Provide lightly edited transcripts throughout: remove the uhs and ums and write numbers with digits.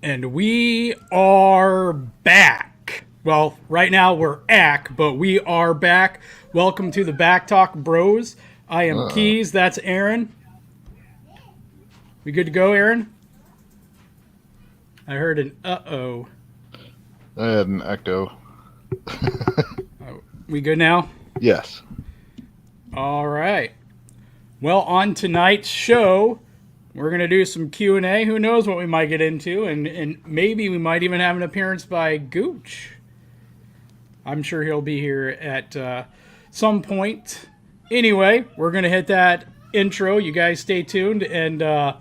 And we are back. Well, right now we're ack, but we are back. Welcome to the Back Talk Bros. I am Keys. That's Aaron. We good to go, Aaron? I heard an uh-oh. I had an echo. We good now? Yes. All right. Well, on tonight's show, we're going to do some Q&A. Who knows what we might get into, and maybe we might even have an appearance by Gooch. I'm sure he'll be here at some point. Anyway, we're going to hit that intro. You guys stay tuned, and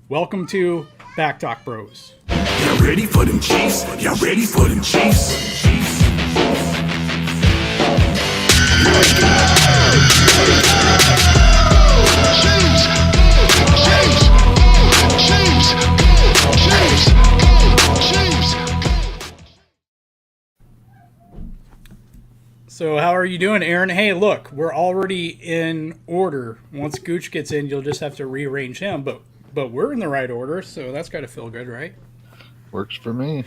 welcome to Back Talk Bros. Y'all ready for them Chiefs? Y'all ready for them Chiefs? Let's go! So how are you doing, Aaron? Hey, look, we're already in order. Once Gooch gets in, you'll just have to rearrange him, but we're in the right order, so that's got to feel good, right? Works for me.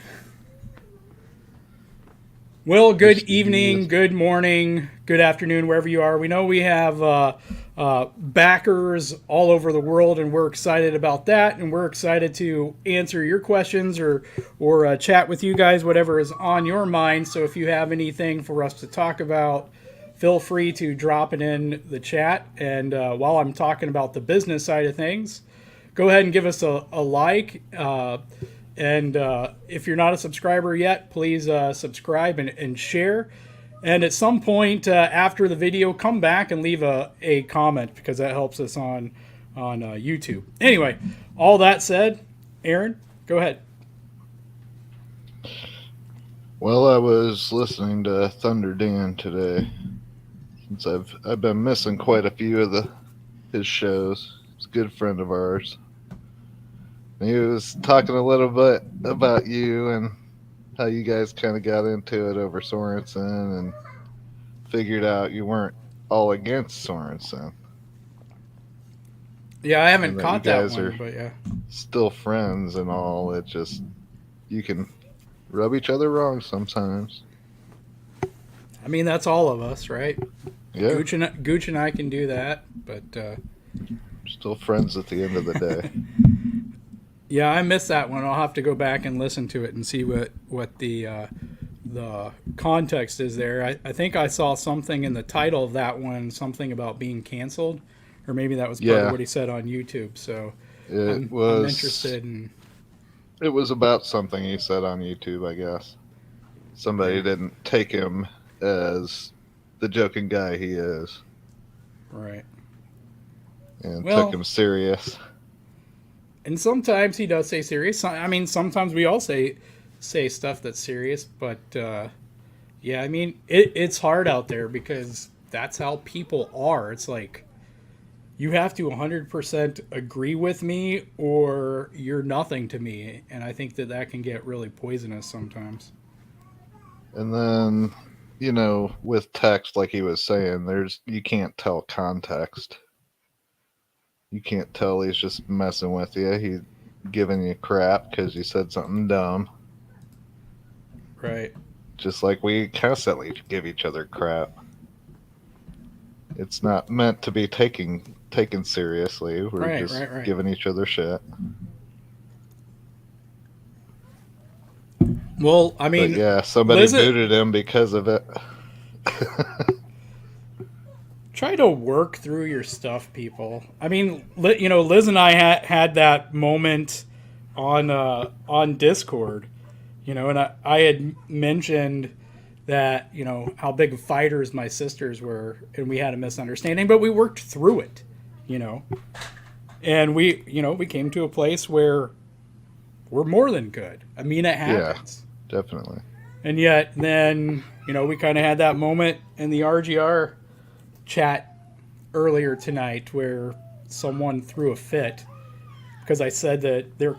Well, good evening, good morning, good afternoon, wherever you are. We know we have backers all over the world, and we're excited about that, and we're excited to answer your questions or chat with you guys, whatever is on your mind. So if you have anything for us to talk about, feel free to drop it in the chat. And while I'm talking about the business side of things, go ahead and give us a like. And if you're not a subscriber yet, please subscribe and share. And at some point after the video, come back and leave a comment, because that helps us on YouTube. Anyway, all that said, Aaron, go ahead. Well, I was listening to Thunder Dan today, since I've been missing quite a few of his shows. He's a good friend of ours. He was talking a little bit about you and how you guys kind of got into it over Sorensen and figured out you weren't all against Sorensen. Yeah, I haven't caught that one, but yeah. Still friends and all. It just, you can rub each other wrong sometimes. I mean, that's all of us, right? Yeah. Gooch and I can do that, but... still friends at the end of the day. Yeah, I missed that one. I'll have to go back and listen to it and see what the context is there. I think I saw something in the title of that one, something about being canceled, or maybe that was part of what he said on YouTube. So I'm interested in. It was about something he said on YouTube, I guess. Somebody didn't take him as the joking guy he is. Right. And took him serious. And sometimes he does say serious. I mean, sometimes we all say stuff that's serious, but yeah, I mean, it's hard out there because that's how people are. It's like you have to 100% agree with me or you're nothing to me, and I think that can get really poisonous sometimes. And then, you know, with text, like he was saying, you can't tell context. You can't tell he's just messing with you. He's giving you crap because you said something dumb. Right. Just like we constantly give each other crap. It's not meant to be taken seriously. We're just giving each other shit. Well, I mean... But yeah, somebody booted him because of it. Try to work through your stuff, people. I mean, you know, Liz and I had that moment on Discord, you know, and I had mentioned that, you know, how big fighters my sisters were, and we had a misunderstanding, but we worked through it, you know, and we came to a place where we're more than good. I mean, it happens. Yeah, definitely. And yet then, you know, we kind of had that moment in the RGR chat earlier tonight where someone threw a fit because I said that their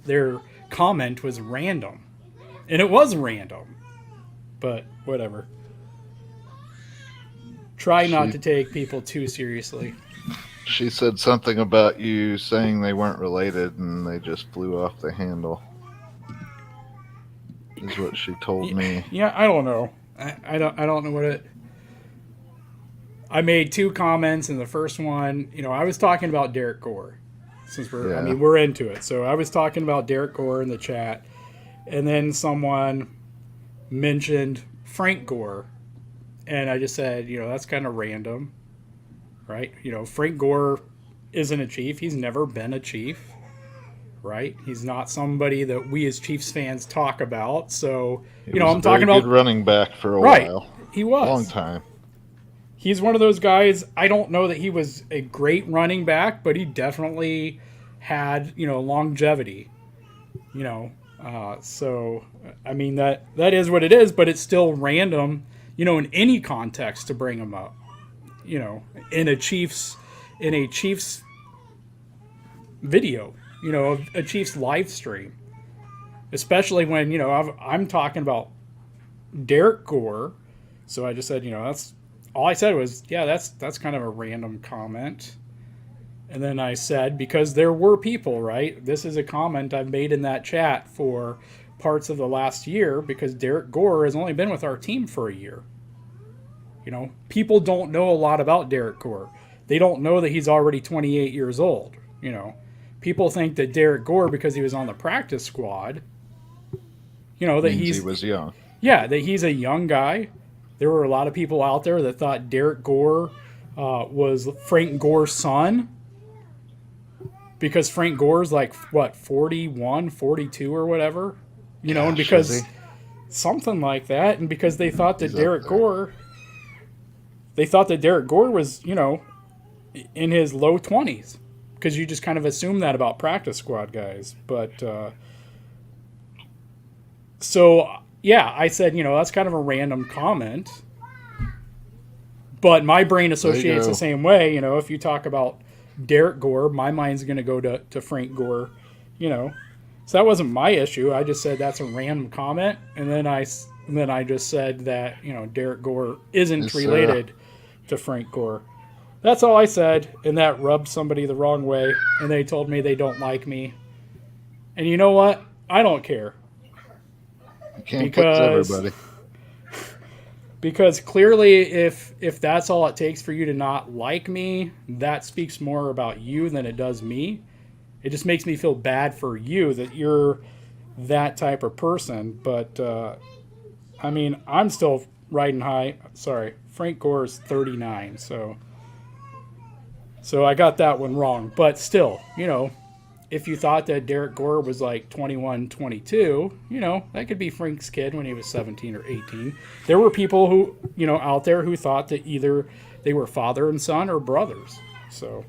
their comment was random, and it was random, but whatever. Try not to take people too seriously. She said something about you saying they weren't related, and they just flew off the handle. Is what she told me. Yeah, I don't know. I don't know what it. I made 2 comments, and the first one, I was talking about Derek Gore, since we're into it. So I was talking about Derek Gore in the chat, and then someone mentioned Frank Gore, and I just said, that's kind of random, right? Frank Gore isn't a Chief. He's never been a Chief, right? He's not somebody that we as Chiefs fans talk about. So, I'm talking about good running back for a right. while. He was long time. He's one of those guys. I don't know that he was a great running back, but he definitely had, longevity. So I mean that is what it is, but it's still random, in any context to bring him up. In a Chiefs video, a Chiefs live stream, especially when I'm talking about Derek Gore. So I just said, that's all I said was, yeah, that's kind of a random comment. And then I said, because there were people, right? This is a comment I've made in that chat for parts of the last year, because Derek Gore has only been with our team for a year. People don't know a lot about Derek Gore. They don't know that he's already 28 years old. People think that Derek Gore, because he was on the practice squad, that he was young. Yeah, that he's a young guy. There were a lot of people out there that thought Derek Gore was Frank Gore's son, because Frank Gore's like, what, 41, 42 or whatever? And because something like that, and because they thought that Derek Gore was, in his low 20s, because you just kind of assume that about practice squad guys. But so yeah, I said, that's kind of a random comment, but my brain associates the same way. If you talk about Derek Gore, my mind's going to go to Frank Gore, So that wasn't my issue. I just said that's a random comment, and then I just said that Derek Gore isn't related to Frank Gore. That's all I said, and that rubbed somebody the wrong way, and they told me they don't like me. And you know what? I don't care. You can't please everybody. Because clearly, if that's all it takes for you to not like me, that speaks more about you than it does me. It just makes me feel bad for you that you're that type of person. But, I mean, I'm still riding high. Sorry, Frank Gore is 39, so I got that one wrong. But still, if you thought that Derek Gore was like 21, 22, that could be Frank's kid when he was 17 or 18. There were people who, out there who thought that either they were father and son or brothers. So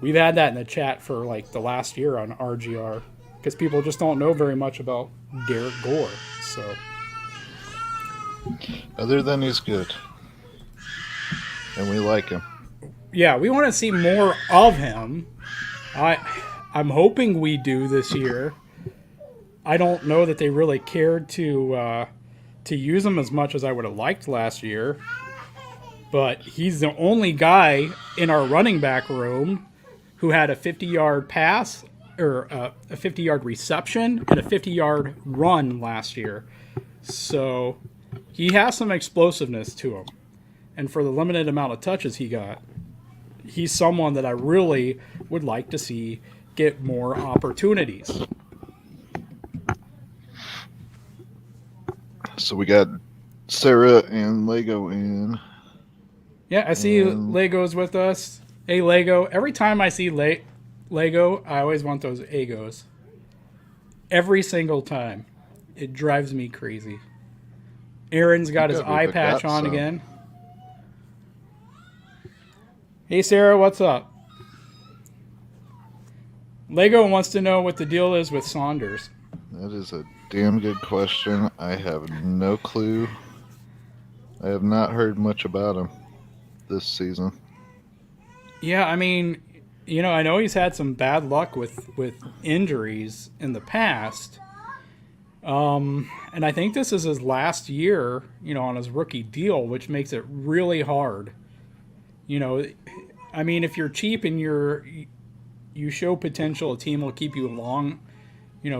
we've had that in the chat for like the last year on RGR, because people just don't know very much about Derek Gore. So other than he's good, and we like him. Yeah, we want to see more of him. I'm hoping we do this year. I don't know that they really cared to use him as much as I would have liked last year. But he's the only guy in our running back room who had a 50-yard pass, or a 50-yard reception, and a 50-yard run last year. So he has some explosiveness to him. And for the limited amount of touches he got, he's someone that I really would like to see get more opportunities. So we got Sarah and Lego in. Yeah, I see Lego's with us. Hey, Lego. Every time I see Lego, I always want those Egos. Every single time. It drives me crazy. Aaron's got his eye patch on again. Hey, Sarah, what's up? Lego wants to know what the deal is with Saunders. That is a damn good question. I have no clue. I have not heard much about him this season. Yeah, I mean, I know he's had some bad luck with injuries in the past. And I think this is his last year, on his rookie deal, which makes it really hard. I mean, if you're cheap and you show potential, a team will keep you along,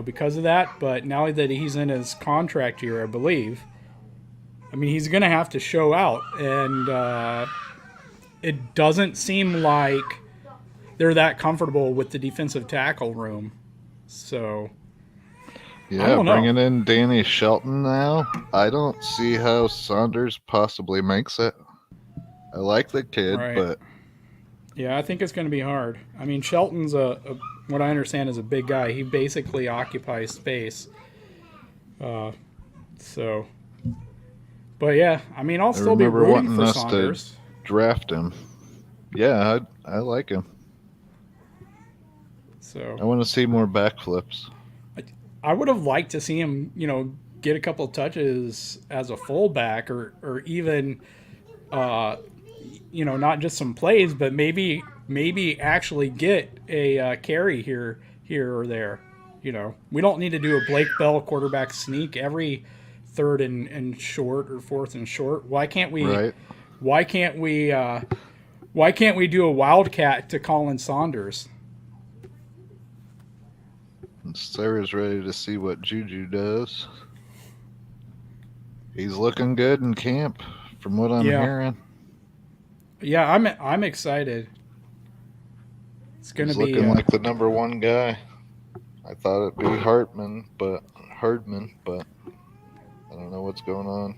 because of that. But now that he's in his contract year, I believe, I mean, he's going to have to show out. And it doesn't seem like they're that comfortable with the defensive tackle room. So, I Yeah, don't know. bringing in Danny Shelton now, I don't see how Saunders possibly makes it. I like the kid, Right. but Yeah, I think it's going to be hard. I mean, Shelton's what I understand is a big guy. He basically occupies space. So, but yeah, I mean, I'll I still be remember rooting wanting for us Saunders. to draft him. Yeah, I like him. So, I want to see more backflips. I would have liked to see him, get a couple touches as a fullback, or even, not just some plays, but maybe actually get a carry here or there. We don't need to do a Blake Bell quarterback sneak every third and short or fourth and short. Why can't we? Right. Why can't we? Why can't we do a wildcat to Colin Saunders? And Sarah's ready to see what Juju does. He's looking good in camp, from what I'm hearing. Yeah, I'm excited. It's going to He's be looking like the number one guy. I thought it'd be Hardman, but I don't know what's going on.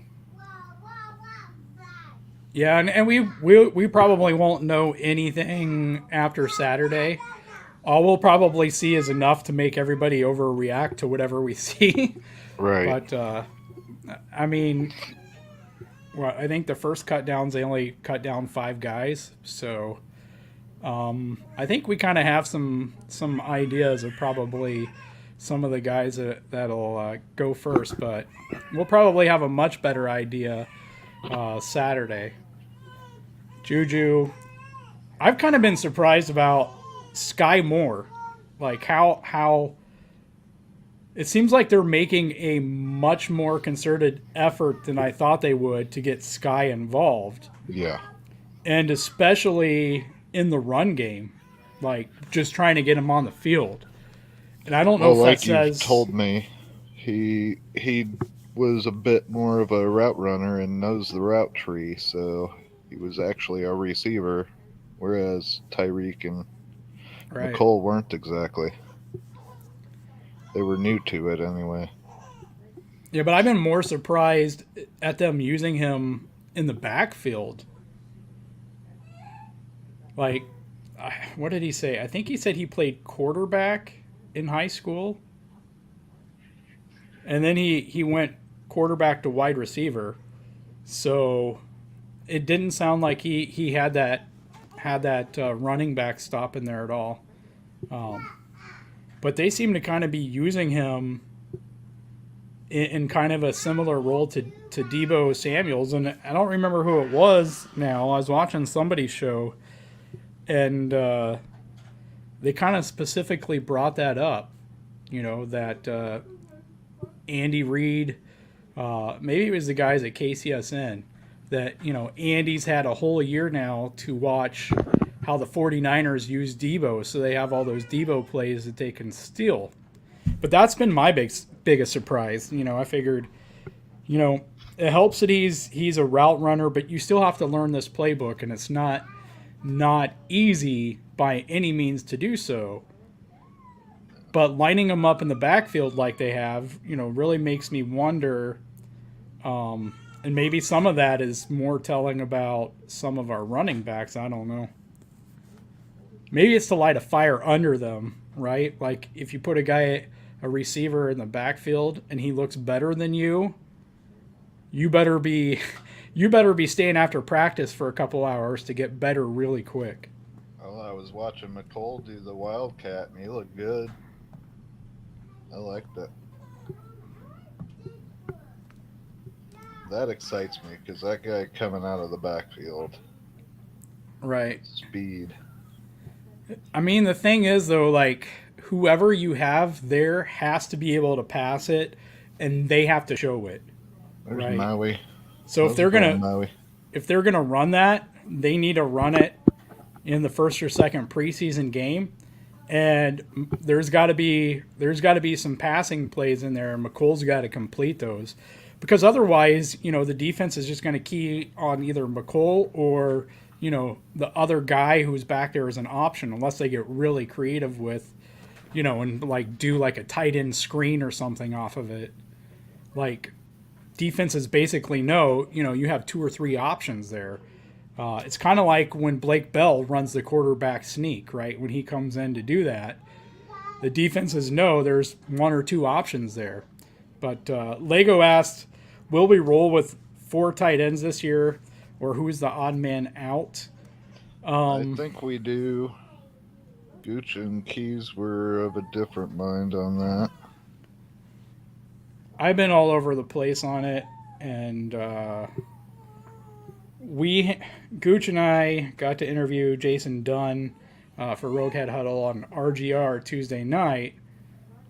Yeah, and we probably won't know anything after Saturday. All we'll probably see is enough to make everybody overreact to whatever we see. Right. But I mean, well, I think the first cut downs they only cut down 5 guys, so I think we kind of have some ideas of probably some of the guys that'll go first, but we'll probably have a much better idea Saturday. Juju, I've kind of been surprised about Sky Moore, like how it seems like they're making a much more concerted effort than I thought they would to get Sky involved. Yeah. And especially in the run game, like just trying to get him on the field. And I don't know if like that says. You've told me, he was a bit more of a route runner and knows the route tree, so he was actually a receiver, whereas Tyreek and Right. Nicole weren't exactly. They were new to it anyway. Yeah, but I've been more surprised at them using him in the backfield. Like, what did he say? I think he said he played quarterback in high school. And then he went quarterback to wide receiver. So it didn't sound like he had that running back stop in there at all. But they seem to kind of be using him in kind of a similar role to Deebo Samuels. And I don't remember who it was now. I was watching somebody's show, and they kind of specifically brought that up, that Andy Reid, maybe it was the guys at KCSN, that, Andy's had a whole year now to watch how the 49ers use Deebo, so they have all those Deebo plays that they can steal. But that's been my biggest surprise. I figured, it helps that he's a route runner, but you still have to learn this playbook, and it's not easy by any means to do so. But lining them up in the backfield like they have, really makes me wonder. And maybe some of that is more telling about some of our running backs. I don't know. Maybe it's to light a fire under them, right? Like if you put a receiver in the backfield and he looks better than you, you better be staying after practice for a couple hours to get better really quick. Well, I was watching McCole do the Wildcat, and he looked good. I liked it. That excites me because that guy coming out of the backfield. Right. Speed. I mean, the thing is, though, like, whoever you have there has to be able to pass it, and they have to show it. There's right? Maui. So if they're gonna run that, they need to run it, in the first or second preseason game, and there's got to be some passing plays in there. And McColl's got to complete those, because otherwise, the defense is just going to key on either McColl or the other guy who's back there as an option, unless they get really creative with, and like do like a tight end screen or something off of it. Like, defenses basically know, you have 2 or 3 options there. It's kind of like when Blake Bell runs the quarterback sneak, right? When he comes in to do that, the defenses know there's 1 or 2 options there. But Lego asked, will we roll with 4 tight ends this year, or who's the odd man out? I think we do. Gooch and Keys were of a different mind on that. I've been all over the place on it, and Gooch and I got to interview Jason Dunn for Rogue Head Huddle on RGR Tuesday night.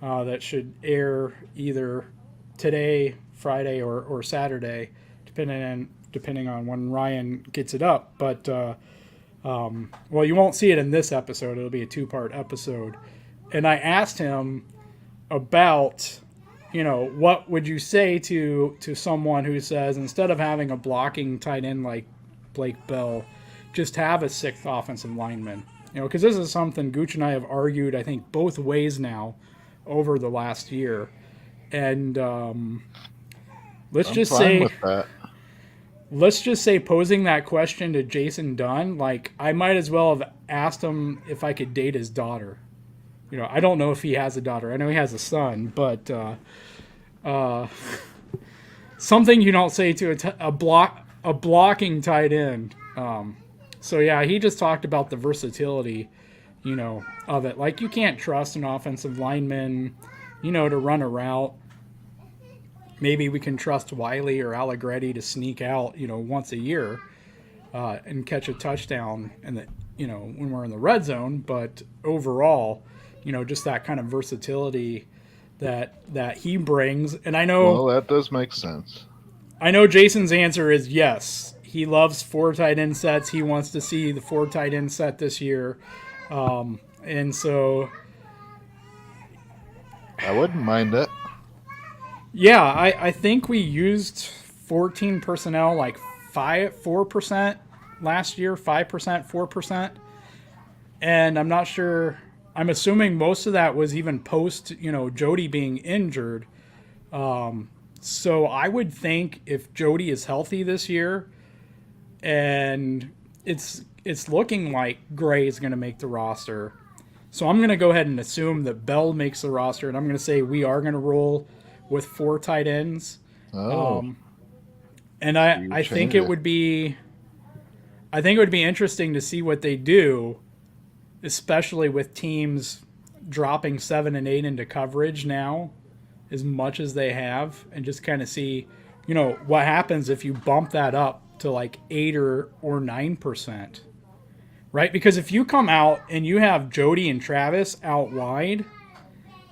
That should air either today, Friday, or Saturday, depending on when Ryan gets it up. But well, you won't see it in this episode. It'll be a 2-part episode. And I asked him about, what would you say to someone who says, instead of having a blocking tight end like Blake Bell, just have a 6th offensive lineman? Because this is something Gooch and I have argued, I think, both ways now over the last year. And let's just say posing that question to Jason Dunn, like, I might as well have asked him if I could date his daughter. I don't know if he has a daughter. I know he has a son, but something you don't say to a blocking tight end. So yeah, he just talked about the versatility, of it. Like, you can't trust an offensive lineman, to run a route. Maybe we can trust Wiley or Allegretti to sneak out, once a year and catch a touchdown when we're in the red zone. But overall, just that kind of versatility that he brings. And I know... Well, that does make sense. I know Jason's answer is yes. He loves 4 tight end sets. He wants to see the 4 tight end set this year. And so... I wouldn't mind it. Yeah, I think we used 14 personnel, like 4% last year, 5%, 4%. And I'm not sure... I'm assuming most of that was even post, Jody being injured. So I would think if Jody is healthy this year, and it's looking like Gray is going to make the roster. So I'm going to go ahead and assume that Bell makes the roster, and I'm going to say we are going to roll with 4 tight ends. And I think it would be interesting to see what they do, especially with teams dropping 7 and 8 into coverage now as much as they have, and just kind of see, what happens if you bump that up to like 8 or 9%, right? Because if you come out and you have Jody and Travis out wide,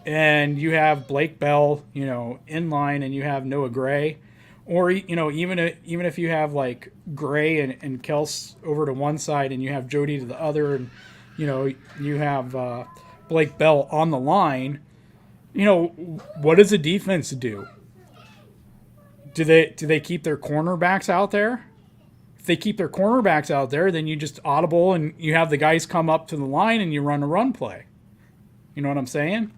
and you have Blake Bell, in line, and you have Noah Gray, or, even if you have like Gray and Kels over to one side, and you have Jody to the other, and you have Blake Bell on the line, what does the defense do? Do they keep their cornerbacks out there? If they keep their cornerbacks out there, then you just audible and you have the guys come up to the line and you run a run play. You know what I'm saying?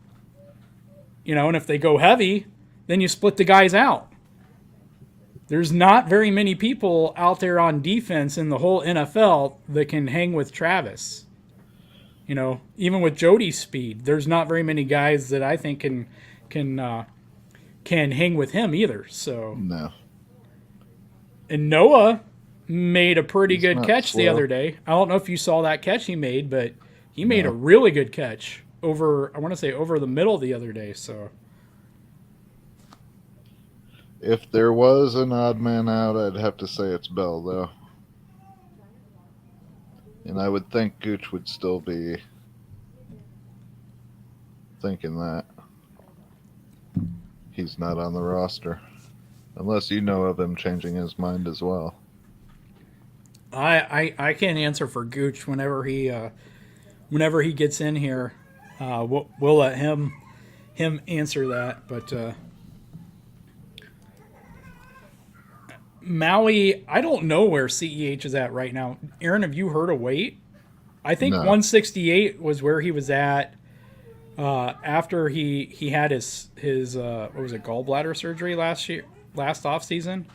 And if they go heavy, then you split the guys out. There's not very many people out there on defense in the whole NFL that can hang with Travis. Even with Jody's speed, there's not very many guys that I think can hang with him either. So no. And Noah made a pretty He's good catch slow. the other day. I don't know if you saw that catch he made, but he made a really good catch over the middle the other day. So if there was an odd man out, I'd have to say it's Bell, though. And I would think Gooch would still be thinking that. He's not on the roster. Unless you know of him changing his mind as well. I can't answer for Gooch whenever he gets in here. We'll let him answer that. But Maui, I don't know where CEH is at right now. Aaron, have you heard a weight? I think No. 168 was where he was at after he had his what was it, gallbladder surgery last off season.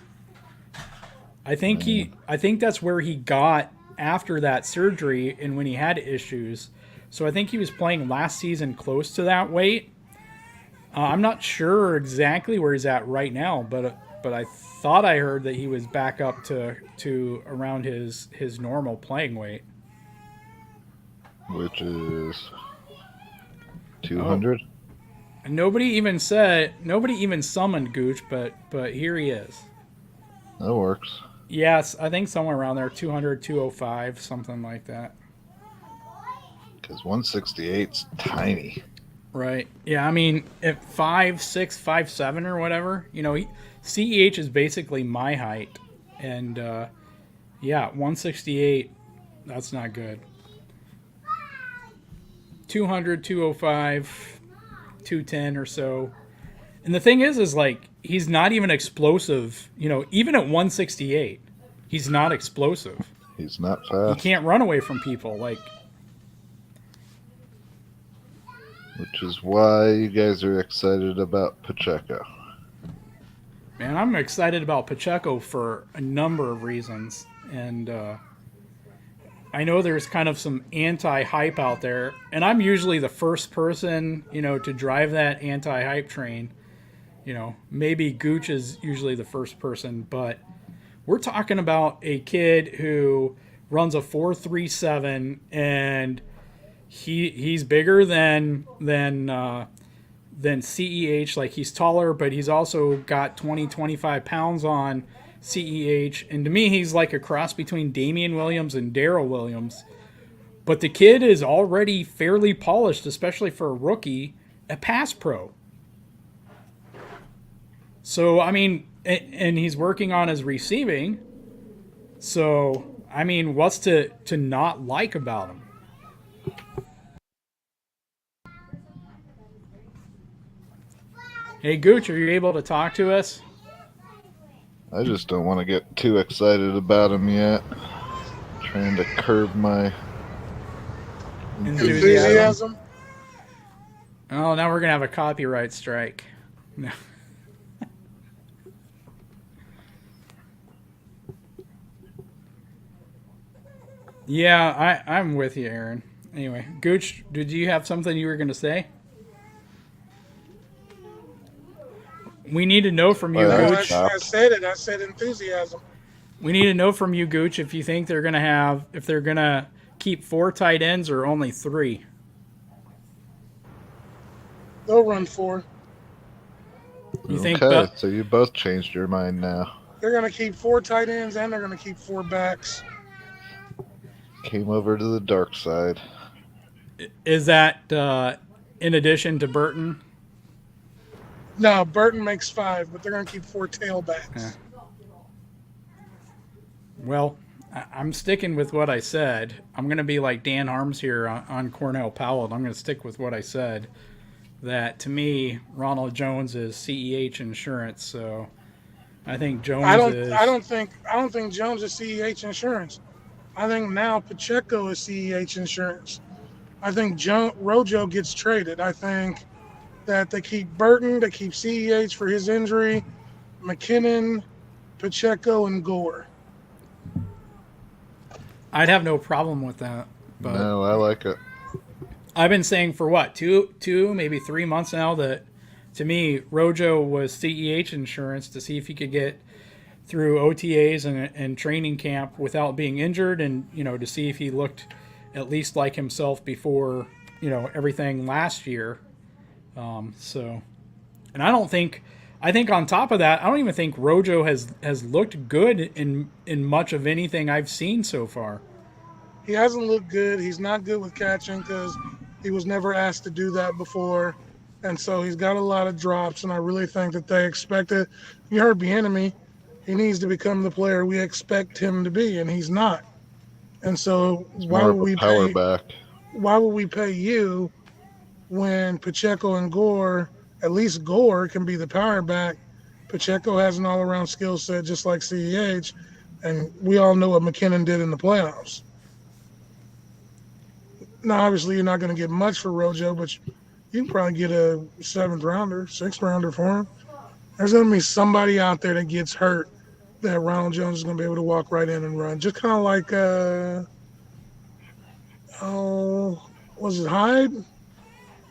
I think that's where he got after that surgery and when he had issues. So I think he was playing last season close to that weight. I'm not sure exactly where he's at right now, but I thought I heard that he was back up to around his normal playing weight. Which is 200. And nobody even summoned Gooch, but here he is. That works. Yes, I think somewhere around there, 200, 205, something like that. Because 168's tiny. Right. Yeah, I mean, at 5'6", 5'7", or whatever, CEH is basically my height. And, 168, that's not good. 200, 205, 210 or so. And the thing is like, he's not even explosive. Even at 168, he's not explosive. He's not He fast. can't run away from people. Which is why you guys are excited about Pacheco. Man, I'm excited about Pacheco for a number of reasons. And I know there's kind of some anti-hype out there. And I'm usually the first person, to drive that anti-hype train. Maybe Gooch is usually the first person. But we're talking about a kid who runs a 4.37 and he's bigger than CEH. Like, he's taller, but he's also got 25 pounds on CEH. And to me, he's like a cross between Damian Williams and Darrell Williams. But the kid is already fairly polished, especially for a rookie, at pass pro. So, I mean, and he's working on his receiving. So, I mean, what's to not like about him? Hey, Gooch, are you able to talk to us? I just don't want to get too excited about him yet. Trying to curb my Enthusiasm. Oh, now we're going to have a copyright strike. No. Yeah, I'm with you, Aaron. Anyway, Gooch, did you have something you were going to say? We need to know from you, No, Gooch. I said it. I said enthusiasm. We need to know from you, Gooch, if you think they're going to keep 4 tight ends or only 3. They'll run 4. You think? Okay, so you both changed your mind now. They're going to keep 4 tight ends and they're going to keep 4 backs. Came over to the dark side. Is that in addition to Burton? No, Burton makes 5, but they're going to keep 4 tailbacks. Yeah. Well, I'm sticking with what I said. I'm going to be like Dan Harms here on Cornell Powell. I'm going to stick with what I said. That, to me, Ronald Jones is CEH insurance. So I think Jones I is... I don't think Jones is CEH insurance. I think now Pacheco is CEH insurance. I think Rojo gets traded. I think that they keep Burton, they keep CEH for his injury, McKinnon, Pacheco, and Gore. I'd have no problem with that. But No, I like it. I've been saying for what, two, maybe 3 months now that, to me, Rojo was CEH insurance to see if he could get through OTAs and training camp without being injured, and to see if he looked at least like himself before everything last year. And I think on top of that, I don't even think Rojo has looked good in much of anything I've seen so far. He hasn't looked good. He's not good with catching because he was never asked to do that before. And so he's got a lot of drops, and I really think that they expect it. You heard Bieniemy. He needs to become the player we expect him to be, and he's not. And so It's more of a power back. why would we pay you when Pacheco and Gore, at least Gore can be the power back. Pacheco has an all-around skill set just like CEH, and we all know what McKinnon did in the playoffs. Now, obviously, you're not going to get much for Rojo, but you can probably get a 7th rounder, 6th rounder for him. There's going to be somebody out there that gets hurt that Ronald Jones is going to be able to walk right in and run. Just kind of like, was it Hyde?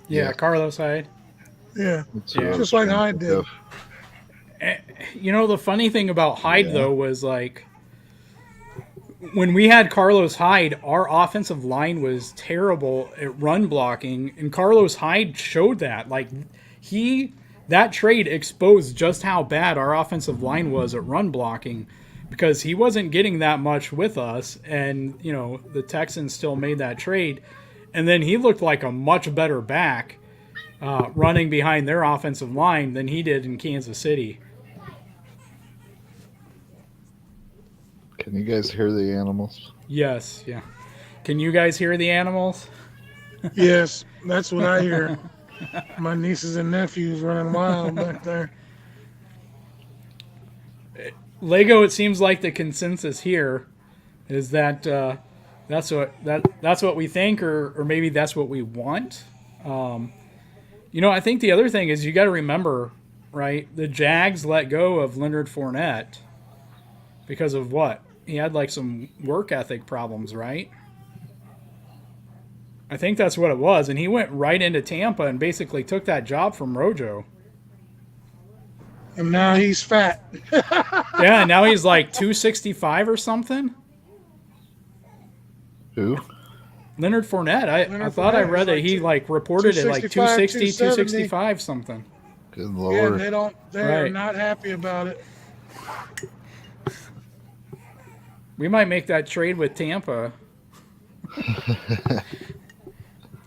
Yeah, Carlos Hyde. Yeah, Yeah. just like Hyde did. You know, the funny thing about Hyde, though, was like when we had Carlos Hyde, our offensive line was terrible at run blocking, and Carlos Hyde showed that. Like, that trade exposed just how bad our offensive line was at run blocking because he wasn't getting that much with us, and, you know, the Texans still made that trade. And then he looked like a much better back running behind their offensive line than he did in Kansas City. Can you guys hear the animals? Yes, yeah. Can you guys hear the animals? Yes, that's what I hear. My nieces and nephews running wild back there. Lego, it seems like the consensus here is that that's what we think, or maybe that's what we want. You know, I think the other thing is you got to remember, right? The Jags let go of Leonard Fournette because of what? He had like some work ethic problems, right? I think that's what it was, and he went right into Tampa and basically took that job from Rojo. And now he's fat. Yeah, now he's like 265 or something. Who? Leonard Fournette. I thought I read that he like reported it like 260, 265 something. Good Yeah, Lord. they're not happy about it. We might make that trade with Tampa.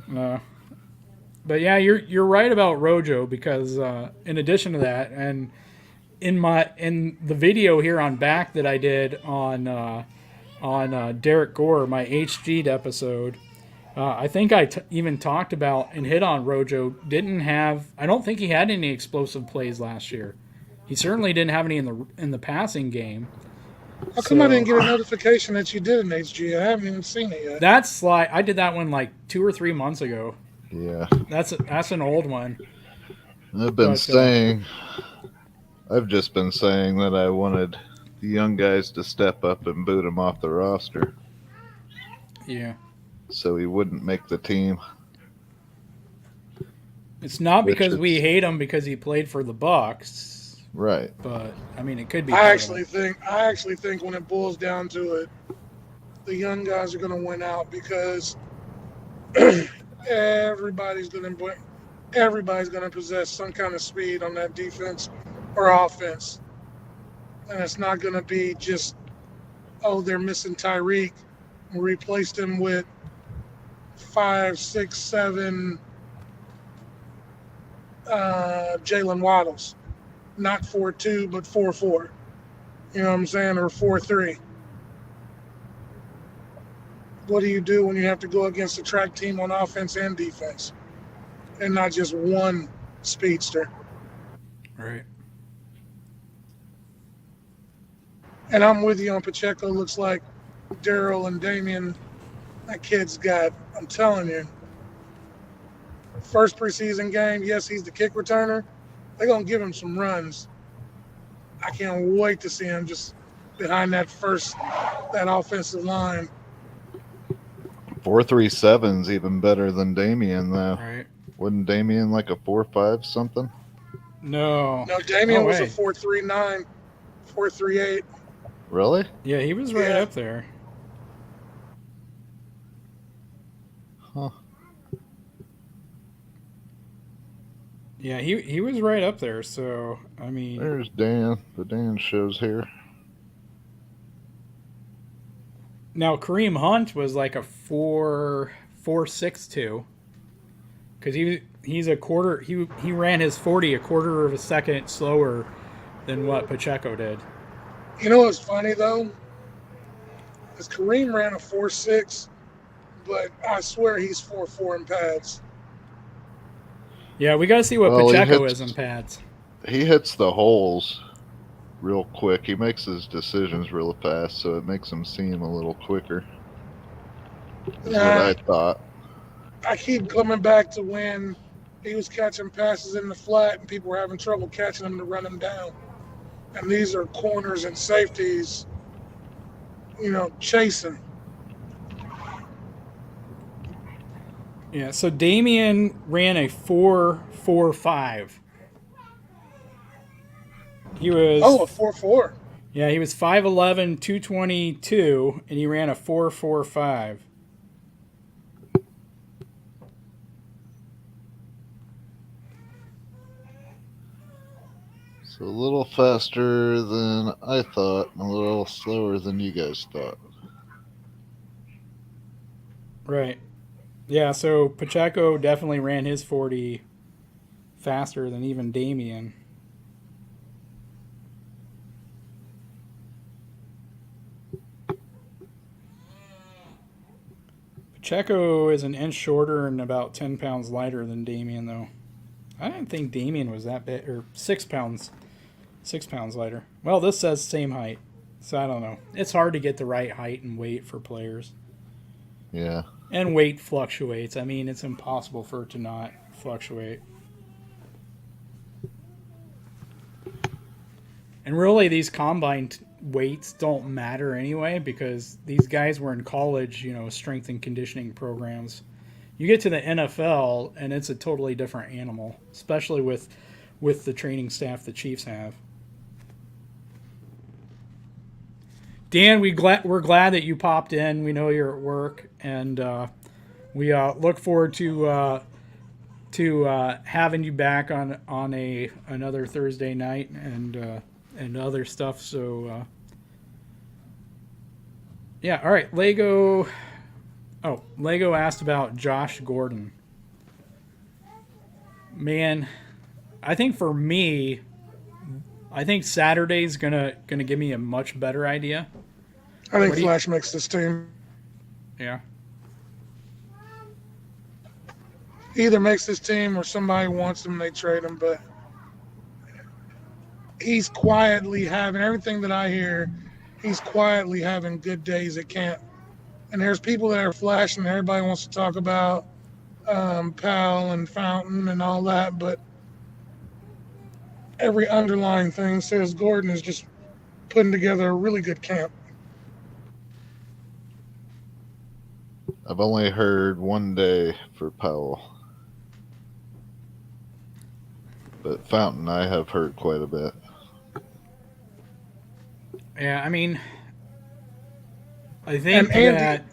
But yeah, you're right about Rojo because in addition to that, and in the video here on back that I did on Derek Gore, my HG'd episode, I think I even talked about and hit on Rojo. I don't think he had any explosive plays last year. He certainly didn't have any in the passing game. How come I didn't get a notification that you did an HG? I haven't even seen it yet. That's like I did that one like 2 or 3 months ago. Yeah. That's an old one. I've just been saying that I wanted the young guys to step up and boot him off the roster. Yeah. So he wouldn't make the team. It's not because we hate him because he played for the Bucks. Right. But I mean, it could be. I actually think when it boils down to it, the young guys are going to win out because everybody's going to possess some kind of speed on that defense or offense, and it's not going to be just they're missing Tyreek. We replaced him with 5, 6, 7 Jalen Waddles. Not 4-2, but 4-4. You know what I'm saying? Or 4-3. What do you do when you have to go against a track team on offense and defense? And not just one speedster. Right. And I'm with you on Pacheco. Looks like Daryl and Damian, that kid's got, I'm telling you, first preseason game, yes, he's the kick returner. They're going to give him some runs. I can't wait to see him just behind that offensive line. 4.37's even better than Damian, though. Right. Wasn't Damian like a 4.5 something? No. No, Damian was a 4.39, 4.38. Really? Yeah, he was right up there. Huh. Yeah, he was right up there. So I mean, There's Dan. The Dan shows here. now Kareem Hunt was like a 4.62 because he's a quarter. He ran his 40 a quarter of a second slower than what Pacheco did. You know what's funny, though? Because Kareem ran a 4.6, but I swear he's 4.4 in pads. Yeah, we got to see what Well, Pacheco is in pads. he hits the holes real quick. He makes his decisions real fast, so it makes him seem a little quicker. Is what I thought. I keep coming back to when he was catching passes in the flat and people were having trouble catching him to run him down. And these are corners and safeties, chasing. Yeah, so Damian ran a 4.45. He was a 4.4. Yeah, he was 5'11", 222, and he ran a 4.45. So a little faster than I thought, and a little slower than you guys thought. Right. Yeah, so Pacheco definitely ran his 40 faster than even Damian. Pacheco is an inch shorter and about 10 pounds lighter than Damian, though. I didn't think Damian was that big, or 6 pounds. 6 pounds lighter. Well, this says same height, so I don't know. It's hard to get the right height and weight for players. Yeah. And weight fluctuates. I mean, it's impossible for it to not fluctuate. And really, these combine weights don't matter anyway because these guys were in college, strength and conditioning programs. You get to the NFL, and it's a totally different animal, especially with the training staff the Chiefs have. Dan, we're glad that you popped in. We know you're at work, and we look forward to having you back on another Thursday night and other stuff. So yeah, all right. Lego asked about Josh Gordon. Man, I think for me, I think Saturday's gonna give me a much better idea. I think Flash makes this team. Yeah. Either makes this team or somebody wants him, they trade him. But he's quietly having everything that I hear. He's quietly having good days at camp. And there's people that are flashing. Everybody wants to talk about Powell and Fountain and all that, but every underlying thing says Gordon is just putting together a really good camp. I've only heard one day for Powell. But Fountain I have heard quite a bit. Yeah, I mean, I think that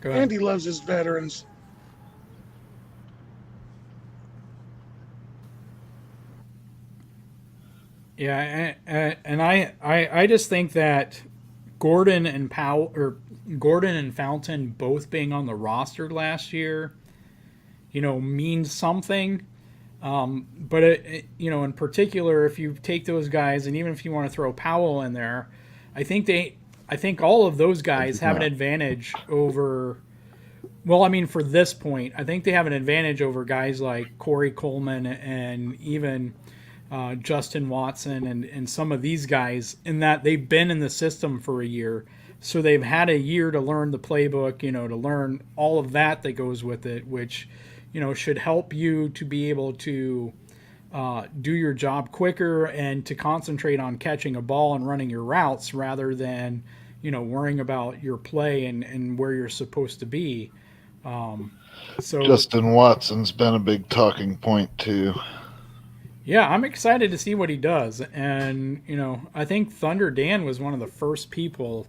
Andy loves his veterans. Yeah, and I just think that Gordon and Fountain both being on the roster last year, means something. But in particular, if you take those guys, and even if you want to throw Powell in there, I think all of those guys have an advantage over. Well, I mean, for this point, I think they have an advantage over guys like Corey Coleman and even Justin Watson and some of these guys, in that they've been in the system for a year. So they've had a year to learn the playbook, to learn all of that goes with it, which, should help you to be able to do your job quicker and to concentrate on catching a ball and running your routes rather than, worrying about your play and where you're supposed to be. So Justin Watson's been a big talking point too. Yeah, I'm excited to see what he does. And, I think Thunder Dan was one of the first people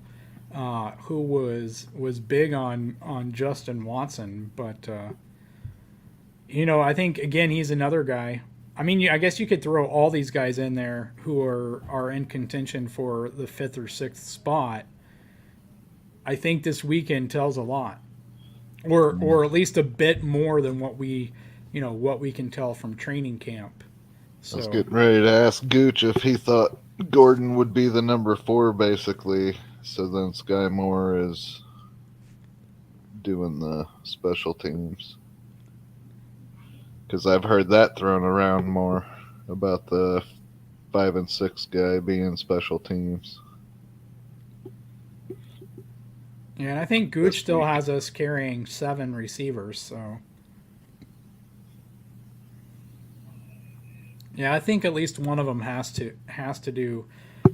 who was big on Justin Watson. But, I think, again, he's another guy. I mean, I guess you could throw all these guys in there who are in contention for the 5th or 6th spot. I think this weekend tells a lot. Or at least a bit more than what we can tell from training camp. So, I was getting ready to ask Gooch if he thought Gordon would be the number 4, basically, So then Sky Moore is doing the special teams. Because I've heard that thrown around more about the 5 and 6 guy being special teams. Yeah, and I think Gooch This still week. has us carrying 7 receivers, so yeah, I think at least one of them has to do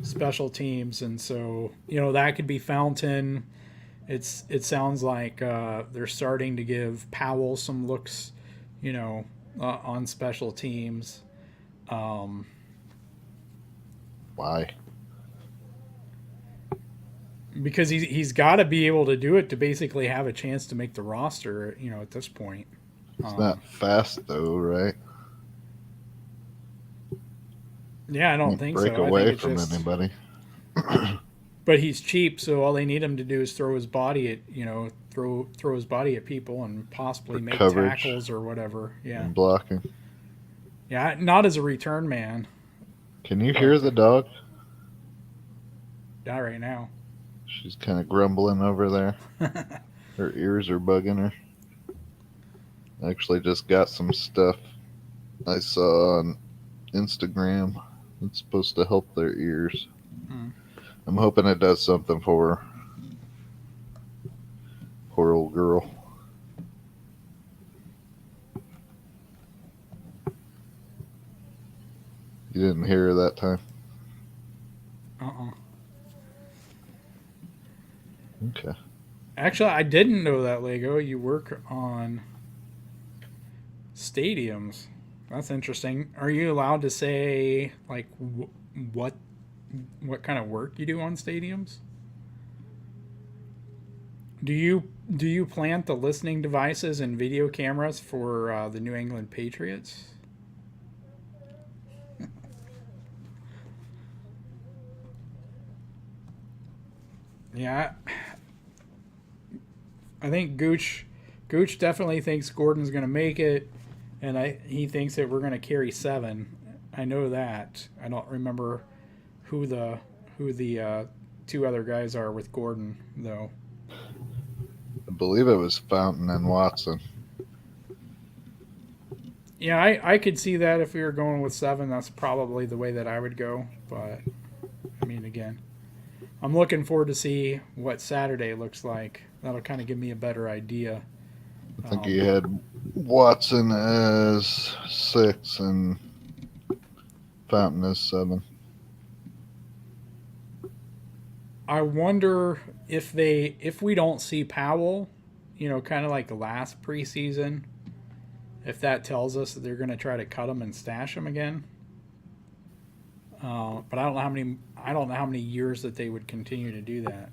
special teams, and so that could be Fountain. It sounds like they're starting to give Powell some looks, on special teams. Um, Why? because he's got to be able to do it to basically have a chance to make the roster, at this point. It's not fast though, right? Yeah, I don't Can't think break so. I think away it's from just. anybody. But he's cheap, so all they need him to do is throw his body at throw his body at people and possibly For make coverage tackles or whatever. Yeah, and blocking. yeah, not as a return man. Can you hear the dog? Not right now. She's kind of grumbling over there. Her ears are bugging her. I actually just got some stuff I saw on Instagram. It's supposed to help their ears. Hmm. I'm hoping it does something for her. Poor old girl. You didn't hear her that time? Uh-uh. Okay. Actually, I didn't know that, Lego. You work on stadiums. That's interesting. Are you allowed to say like what kind of work you do on stadiums? Do you plant the listening devices and video cameras for the New England Patriots? Yeah, I think Gooch definitely thinks Gordon's going to make it, and he thinks that we're going to carry 7. I know that. I don't remember who the 2 other guys are with Gordon though. I believe it was Fountain and Watson. Yeah, I could see that if we were going with 7. That's probably the way that I would go. But I mean, again, I'm looking forward to see what Saturday looks like. That'll kind of give me a better idea. I think he had Watson as 6 and Fountain as 7. I wonder if we don't see Powell, kind of like last preseason, if that tells us that they're going to try to cut him and stash him again. But I don't know how many years that they would continue to do that.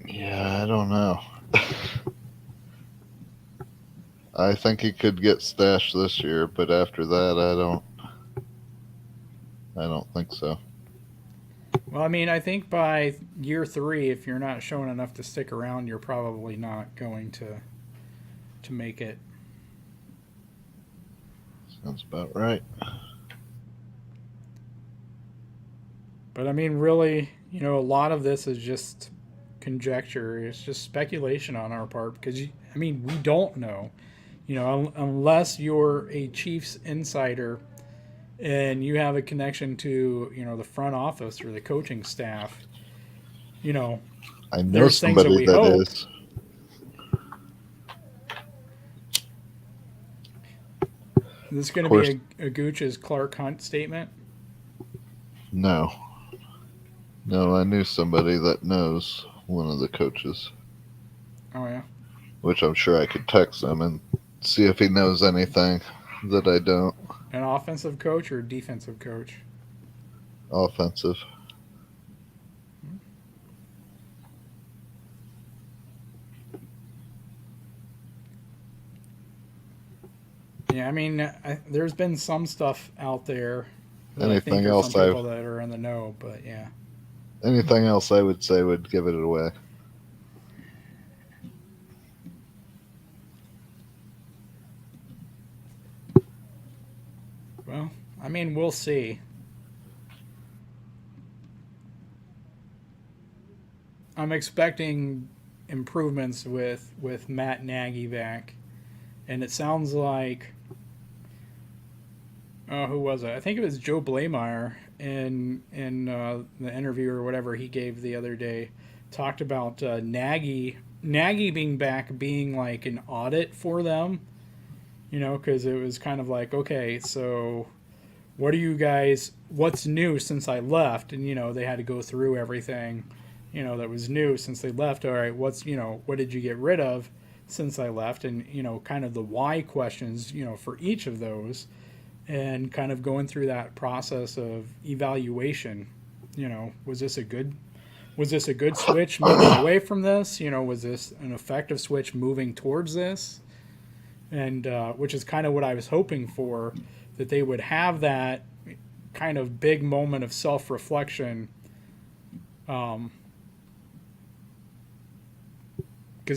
Yeah, I don't know. I think he could get stashed this year, but after that, I don't think so. Well, I mean, I think by year 3, if you're not showing enough to stick around, you're probably not going to make it. Sounds about right. But I mean, really, a lot of this is just conjecture. It's just speculation on our part because we don't know. Unless you're a Chiefs insider and you have a connection to the front office or the coaching staff. I know there's things that somebody we that hope. is. Is this going to be a Gooch's Clark Hunt statement? No, I knew somebody that knows one of the coaches. Oh yeah. Which I'm sure I could text him and see if he knows anything that I don't. An offensive coach or defensive coach? Offensive. Yeah, I mean, there's been some stuff out there. That Anything I think else from people that are in the know, but yeah. Anything else I would say would give it away. Well, mean, we'll see. I'm expecting improvements with Matt Nagy back, and it sounds like, oh, who was it? I think it was Joe Blameyer in the interview or whatever he gave the other day, talked about Nagy being back, being like an audit for them, because it was kind of like, okay, so what are you guys? What's new since I left? And they had to go through everything, that was new since they left. All right, what did you get rid of since I left? And kind of the why questions, for each of those, and kind of going through that process of evaluation. Was this a good switch moving away from this? Was this an effective switch moving towards this? And which is kind of what I was hoping for, that they would have that kind of big moment of self-reflection, because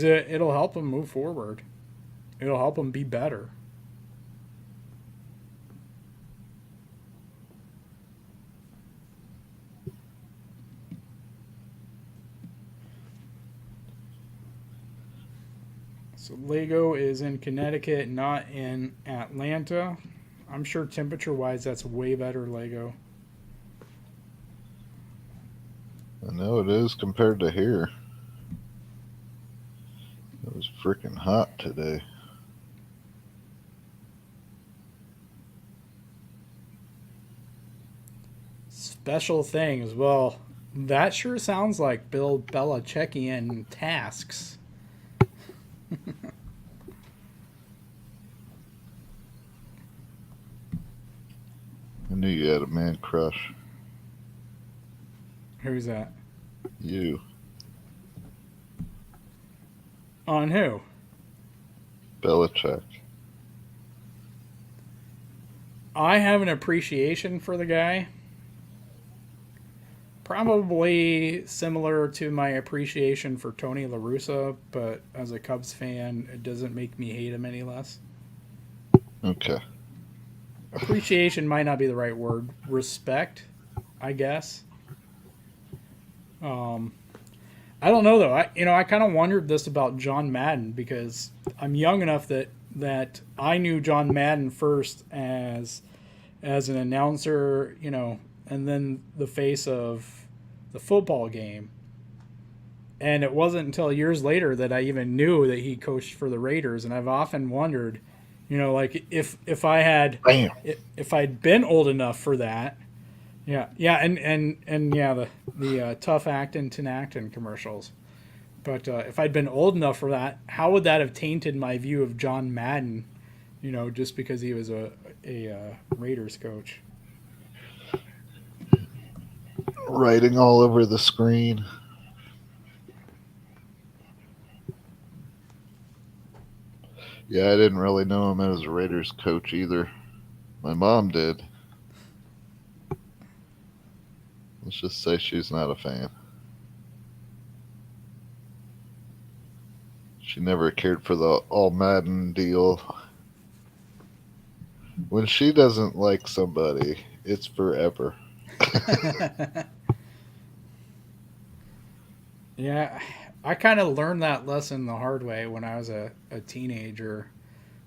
it'll help them move forward. It'll help them be better. So Lego is in Connecticut, not in Atlanta. I'm sure temperature-wise, that's way better, Lego. I know it is compared to here. It was freaking hot today. Special things. Well, that sure sounds like Bill Belichickian tasks. I knew you had a man crush. Who's that? You. On who? Belichick. I have an appreciation for the guy. Probably similar to my appreciation for Tony La Russa, but as a Cubs fan, it doesn't make me hate him any less. Okay. Appreciation might not be the right word. Respect, I guess. I don't know though. I kind of wondered this about John Madden, because I'm young enough that I knew John Madden first as an announcer, and then the face of the football game. And it wasn't until years later that I even knew that he coached for the Raiders. And I've often wondered, like if I'd been old enough for that. Yeah, and yeah, the Tough Actin' Tinactin commercials. But if I'd been old enough for that, how would that have tainted my view of John Madden? Just because he was a Raiders coach. Writing all over the screen. Yeah, I didn't really know him as a Raiders coach either. My mom did. Let's just say she's not a fan. She never cared for the all Madden deal. When she doesn't like somebody, it's forever. Yeah, I kind of learned that lesson the hard way when I was a teenager.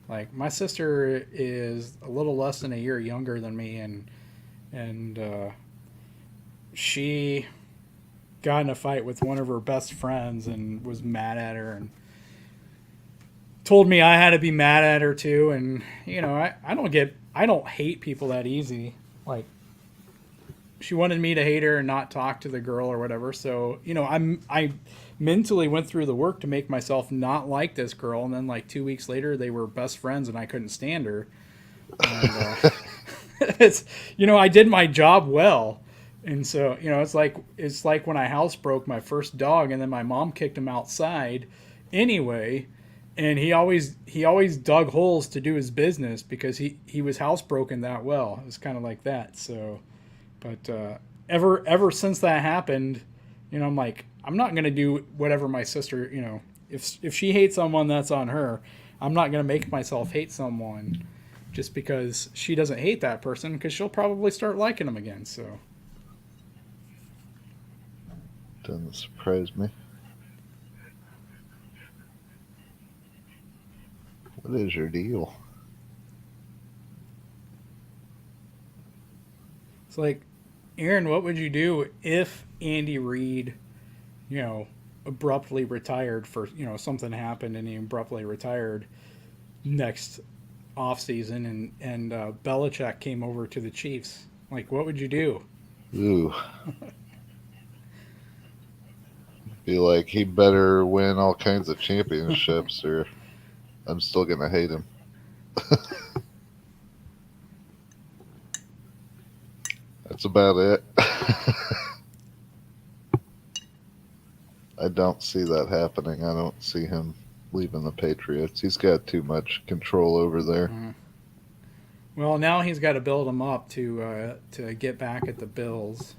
Like, my sister is a little less than a year younger than me, and she got in a fight with one of her best friends and was mad at her and told me I had to be mad at her too. And I don't hate people that easy. Like, she wanted me to hate her and not talk to the girl or whatever. So, I mentally went through the work to make myself not like this girl. And then like 2 weeks later, they were best friends and I couldn't stand her. And, I did my job well. And so, it's like when I housebroke my first dog and then my mom kicked him outside anyway. And he always dug holes to do his business because he was housebroken that well. It was kind of like that. So, but ever since that happened, I'm like, I'm not going to do whatever my sister, if she hates someone, that's on her. I'm not going to make myself hate someone. just because she doesn't hate that person, because she'll probably start liking him again. So Doesn't surprise me. What is your deal? it's like, Aaron, what would you do if Andy Reid, you know, abruptly retired for, something happened and he abruptly retired next off season, and Belichick came over to the Chiefs? Like, what would you do? Ooh. Be like, he better win all kinds of championships or I'm still going to hate him. That's about it. I don't see that happening. I don't see him leaving the Patriots. He's got too much control over there. Well, now he's got to build him up to get back at the Bills.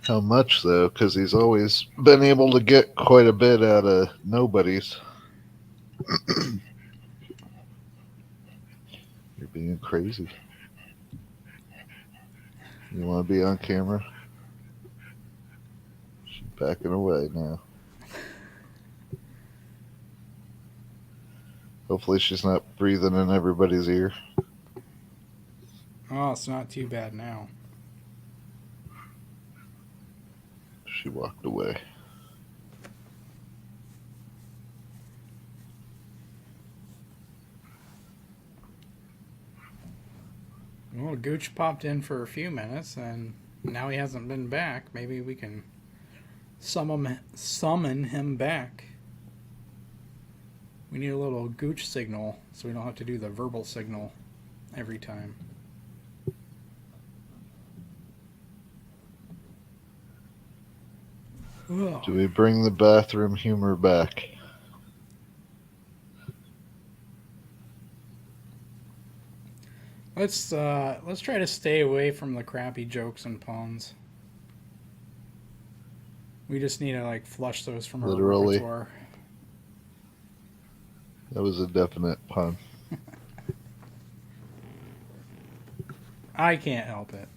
How much, though? Because he's always been able to get quite a bit out of nobodies. You're being crazy. You want to be on camera? She's backing away now. Hopefully she's not breathing in everybody's ear. Oh, it's not too bad now. She walked away. Well, Gooch popped in for a few minutes, and now he hasn't been back. Maybe we can summon him back. We need a little Gooch signal so we don't have to do the verbal signal every time. Ugh. Do we bring the bathroom humor back? Let's try to stay away from the crappy jokes and puns. We just need to flush those from our Literally. repertoire. That was a definite pun. I can't help it.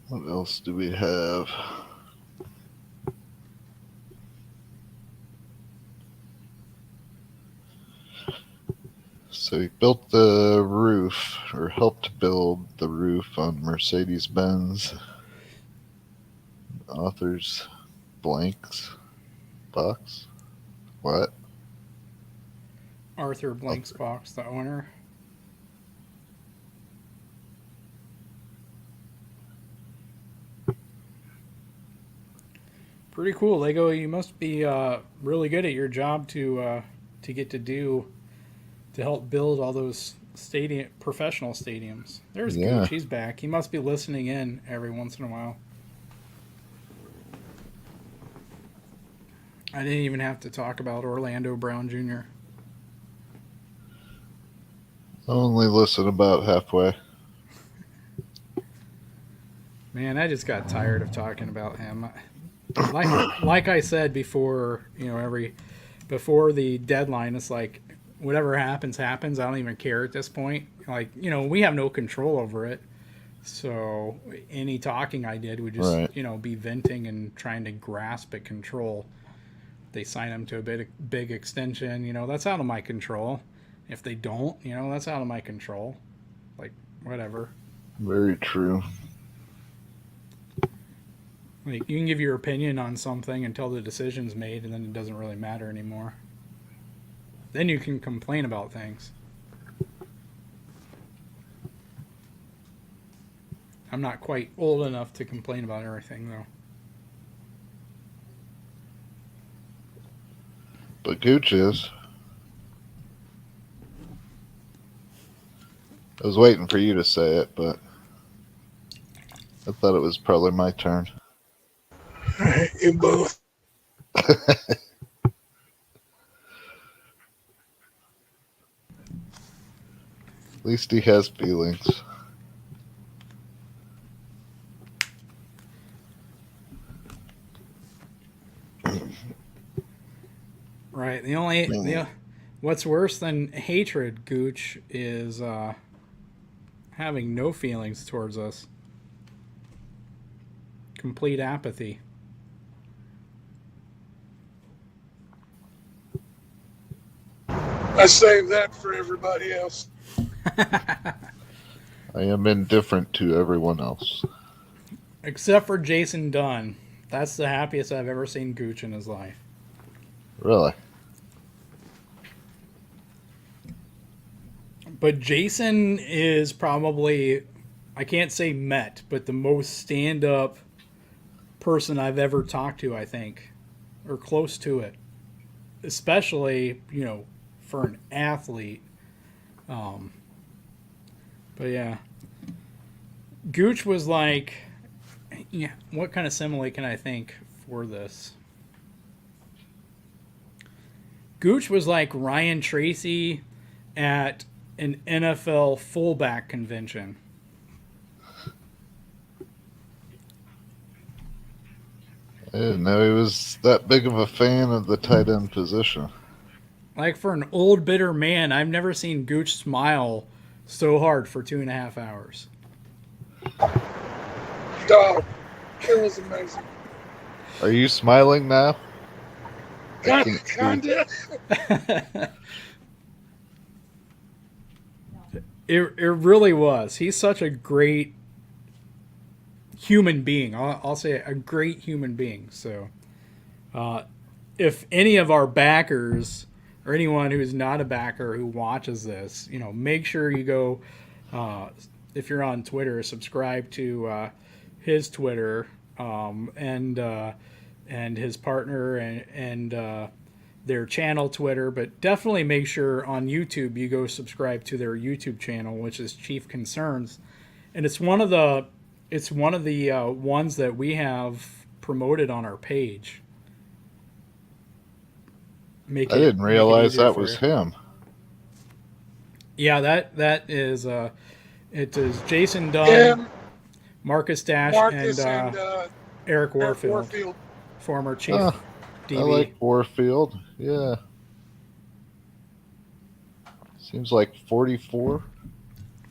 What else do we have? So he built the roof, or helped build the roof on Mercedes-Benz. Author's blanks box. What? Arthur Blanksbox, the owner. Pretty cool, Lego. You must be really good at your job to get to help build all those professional stadiums. There's Yeah. Gooch. He's back. He must be listening in every once in a while. I didn't even have to talk about Orlando Brown Jr. I only listen about halfway. Man, I just got tired of talking about him. Like I said before, before the deadline, it's like whatever happens. I don't even care at this point. We have no control over it. So any talking I did would just, Right. Be venting and trying to grasp at control. They sign him to a big extension, that's out of my control. If they don't, that's out of my control. Whatever. Very true. You can give your opinion on something until the decision's made, and then it doesn't really matter anymore. Then you can complain about things. I'm not quite old enough to complain about everything, though. But Gooch is. I was waiting for you to say it, but I thought it was probably my turn. You both. At least he has feelings. Right. What's worse than hatred, Gooch, is having no feelings towards us. Complete apathy. I saved that for everybody else. I am indifferent to everyone else. Except for Jason Dunn. That's the happiest I've ever seen Gooch in his life. Really? But Jason is probably, I can't say met, but the most stand-up person I've ever talked to, I think. Or close to it. Especially, for an athlete. But yeah. Gooch was like, yeah, what kind of simile can I think for this? Gooch was like Ryan Tracy at an NFL fullback convention. I didn't know he was that big of a fan of the tight end position. Like, for an old bitter man, I've never seen Gooch smile so hard for 2.5 hours. Dog, it was amazing. Are you smiling now? Kinda. It really was. He's such a great human being. I'll say a great human being. So, if any of our backers or anyone who's not a backer who watches this, make sure you go, if you're on Twitter, subscribe to his Twitter and his partner and their channel Twitter, but definitely make sure on YouTube you go subscribe to their YouTube channel, which is Chief Concerns, and it's one of the ones that we have promoted on our page. I didn't realize that was him. Yeah, that is it is Jason Dunn, Marcus Dash, and Eric Warfield, former Chief DB. I like Warfield. Yeah. Seems like 44.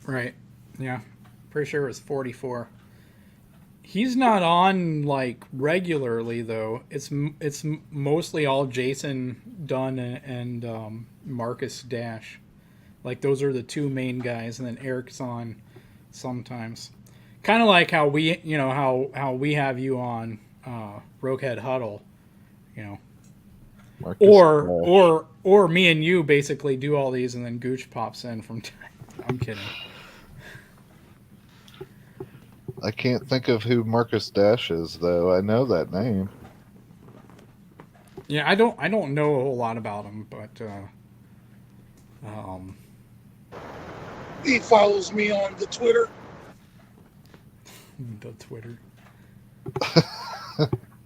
Right. Yeah. Pretty sure it was 44. He's not on like regularly though. It's mostly all Jason Dunn and Marcus Dash. Like those are the two main guys, and then Eric's on sometimes. Kind of like how we, how we have you on Roguehead Huddle, Marcus or me and you basically do all these, and then Gooch pops in from time. I'm kidding. I can't think of who Marcus Dash is, though. I know that name. Yeah, I don't know a whole lot about him, but he follows me on the Twitter. The Twitter.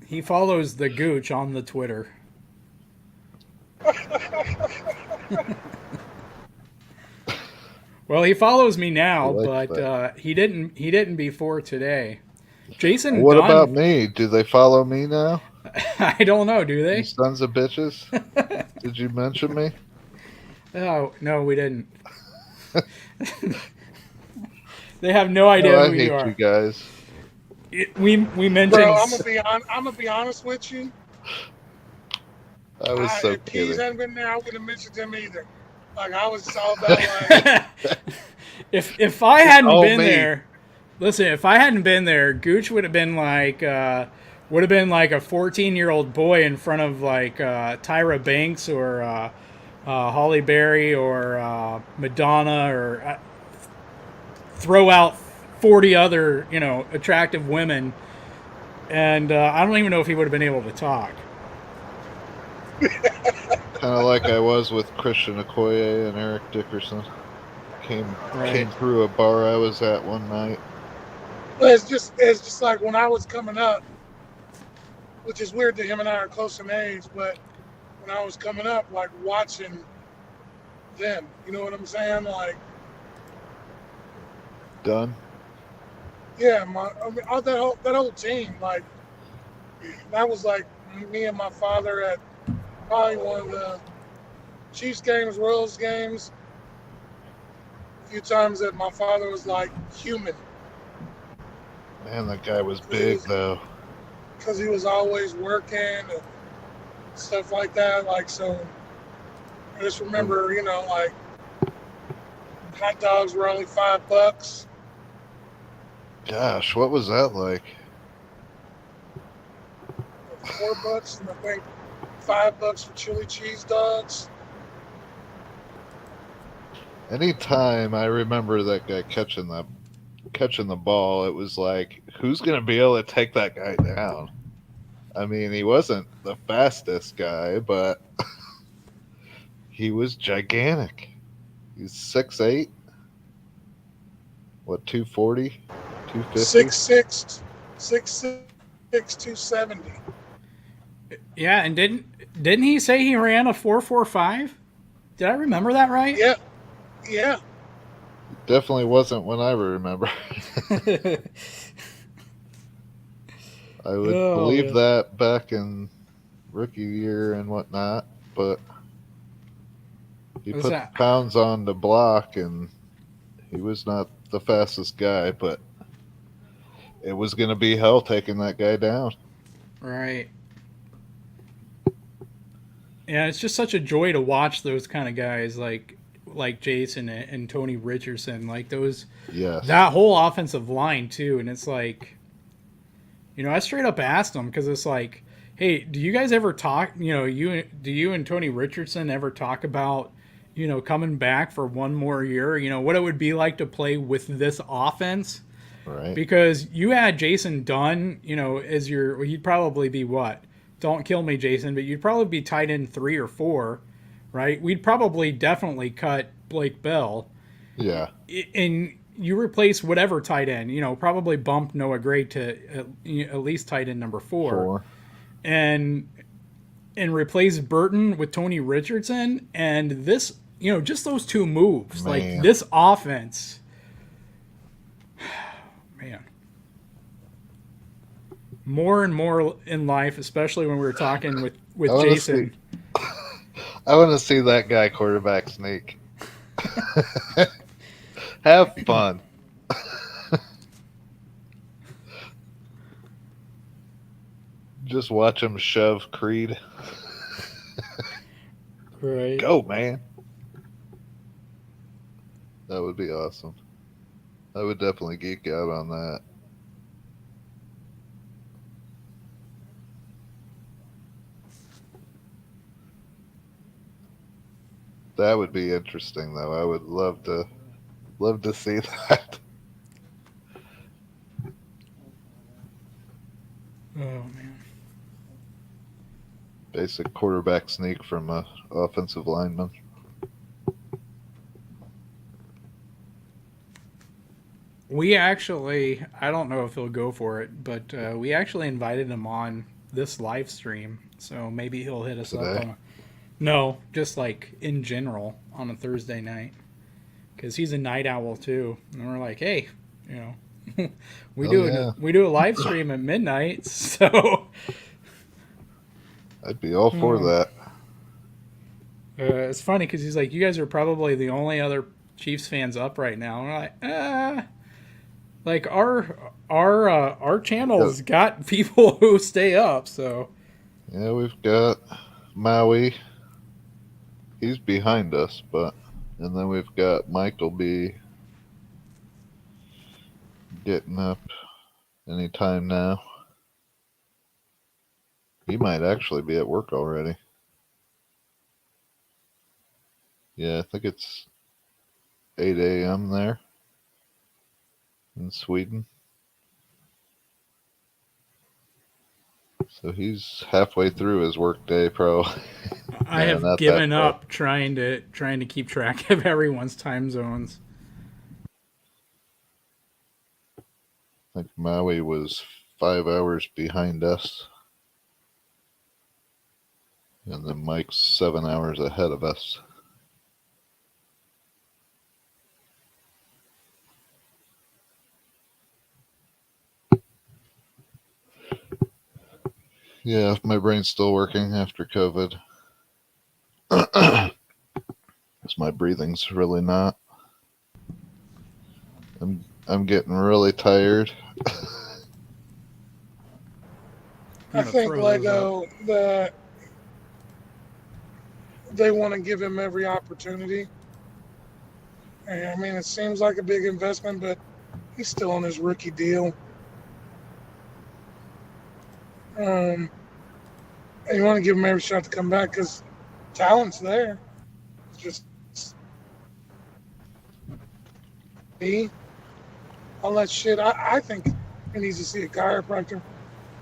He follows the Gooch on the Twitter. Well, he follows me now, but he didn't before today. Jason. What Dunn, about me? Do they follow me now? I don't know. Do they? You sons of bitches. Did you mention me? Oh no, we didn't. They have no idea who you are. I hate you guys. We mentioned. Bro, I'm gonna be honest with you. I was so if kidding. Keys hadn't been there, I wouldn't have mentioned him either. Like I was all about like. if I hadn't been there, listen. If I hadn't been there, Gooch would have been like a 14-year-old boy in front of like Tyra Banks or Holly Berry or Madonna or throw out 40 other attractive women, and I don't even know if he would have been able to talk. Kind of like I was with Christian Okoye and Eric Dickerson. Came through a bar I was at one night. Well, it's just like when I was coming up, which is weird that him and I are close in age, but when I was coming up, like watching them, you know what I'm saying? Like, Done. yeah, that whole team, like that was like me and my father at probably one of the Chiefs games, Royals games. A few times that my father was like human Man, that guy was because he big was though. because he was always working and stuff like that. Like so, I just Rem- remember, like hot dogs were only $5. Gosh, what was that like? $4, and I think $5 for chili cheese dogs. Anytime I remember that guy catching the ball, it was like, who's gonna be able to take that guy down? I mean, he wasn't the fastest guy, but he was gigantic. He's 6'8", what, 240, 250? 6'6", 270. Yeah, and didn't he say he ran a 4.45? Did I remember that right? Yeah, yeah. Definitely wasn't when I remember. I would Oh believe man, that back in rookie year and whatnot, but he what's put the that? pounds on the block, and he was not the fastest guy, but it was going to be hell taking that guy down. Right. Yeah, it's just such a joy to watch those kind of guys like Jason and Tony Richardson, like those Yes. that whole offensive line too. And it's like, I straight up asked them because it's like, hey, do you guys ever talk? You and Tony Richardson ever talk about, coming back for one more year? What it would be like to play with this offense Right. because you had Jason Dunn, as he'd probably be what? Don't kill me, Jason, but you'd probably be tight end 3 or 4, right? We'd probably definitely cut Blake Bell, Yeah. and you replace whatever tight end, probably bump Noah Gray to at least tight end number 4, 4. and replace Burton with Tony Richardson, and this, just those two moves, like Man. this offense, man. More and more in life, especially when we were talking with I want to see. Jason. I want to see that guy quarterback sneak. Have fun. Just watch him shove Creed. Right. Go, man. That would be awesome. I would definitely geek out on that. That would be interesting, though. I would love to see that. Oh man. Basic quarterback sneak from a offensive lineman. We actually, I don't know if he'll go for it, but we actually invited him on this live stream, so maybe he'll hit us up Today? on a. No, just like in general on a Thursday night, because he's a night owl too, and we're like, hey, you know, Yeah. we do a live stream at midnight, so I'd be all for that. it's funny because he's like, you guys are probably the only other Chiefs fans up right now, and we're like, like our channel's got people who stay up, so Yeah, we've got Maui. He's behind us, and then we've got Michael B getting up anytime now. He might actually be at work already. Yeah, I think it's 8 a.m. there in Sweden. So he's halfway through his workday, probably. I No, have not that given far. up trying to keep track of everyone's time zones. I think Maui was 5 hours behind us, and then Mike's 7 hours ahead of us. Yeah, my brain's still working after COVID. my breathing's really not. I'm getting really tired. I'm I gonna think throw those up. Lego that they want to give him every opportunity. And, I mean, it seems like a big investment, but he's still on his rookie deal. And you want to give him every shot to come back because talent's there. It's just me. All that shit. I think he needs to see a chiropractor.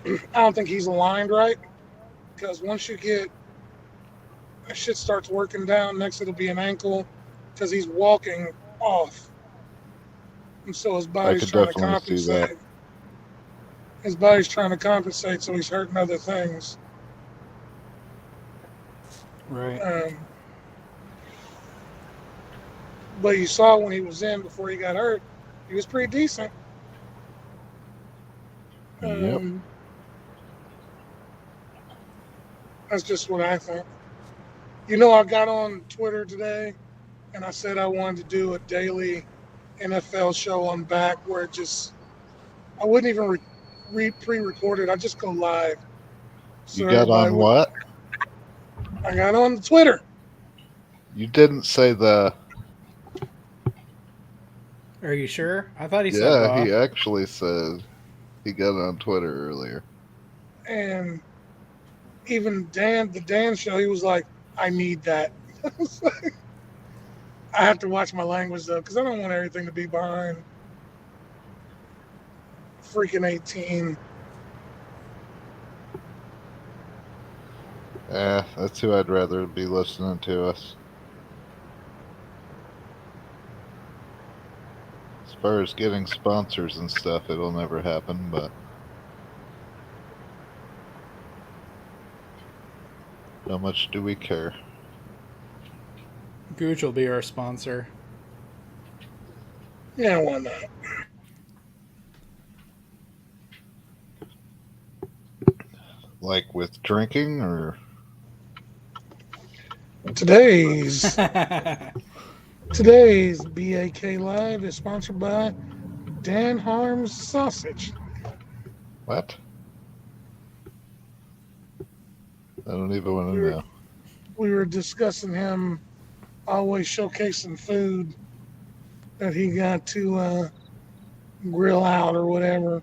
I don't think he's aligned right because once you get that shit starts working down, next it'll be an ankle because he's walking off. And so his I body's could trying to definitely see that. compensate. His body's trying to compensate, so he's hurting other things. Right. But you saw when he was in before he got hurt, he was pretty decent. Yep. That's just what I think. You know, I got on Twitter today and I said I wanted to do a daily NFL show on back where it just, I wouldn't even pre-record it. I just go live. So You got on what? I got on Twitter. You didn't say the. Are you sure? I thought he said Yeah, raw. he actually said he got on Twitter earlier. And even the Dan show, he was like, I need that. I have to watch my language though, because I don't want everything to be behind freaking 18. That's who I'd rather be listening to us. As far as getting sponsors and stuff, it'll never happen, but how much do we care? Gooch will be our sponsor. Yeah, why not? Like with drinking or? Today's BAK Live is sponsored by Dan Harm's Sausage. What? I don't even want to know. We were discussing him always showcasing food that he got to grill out or whatever.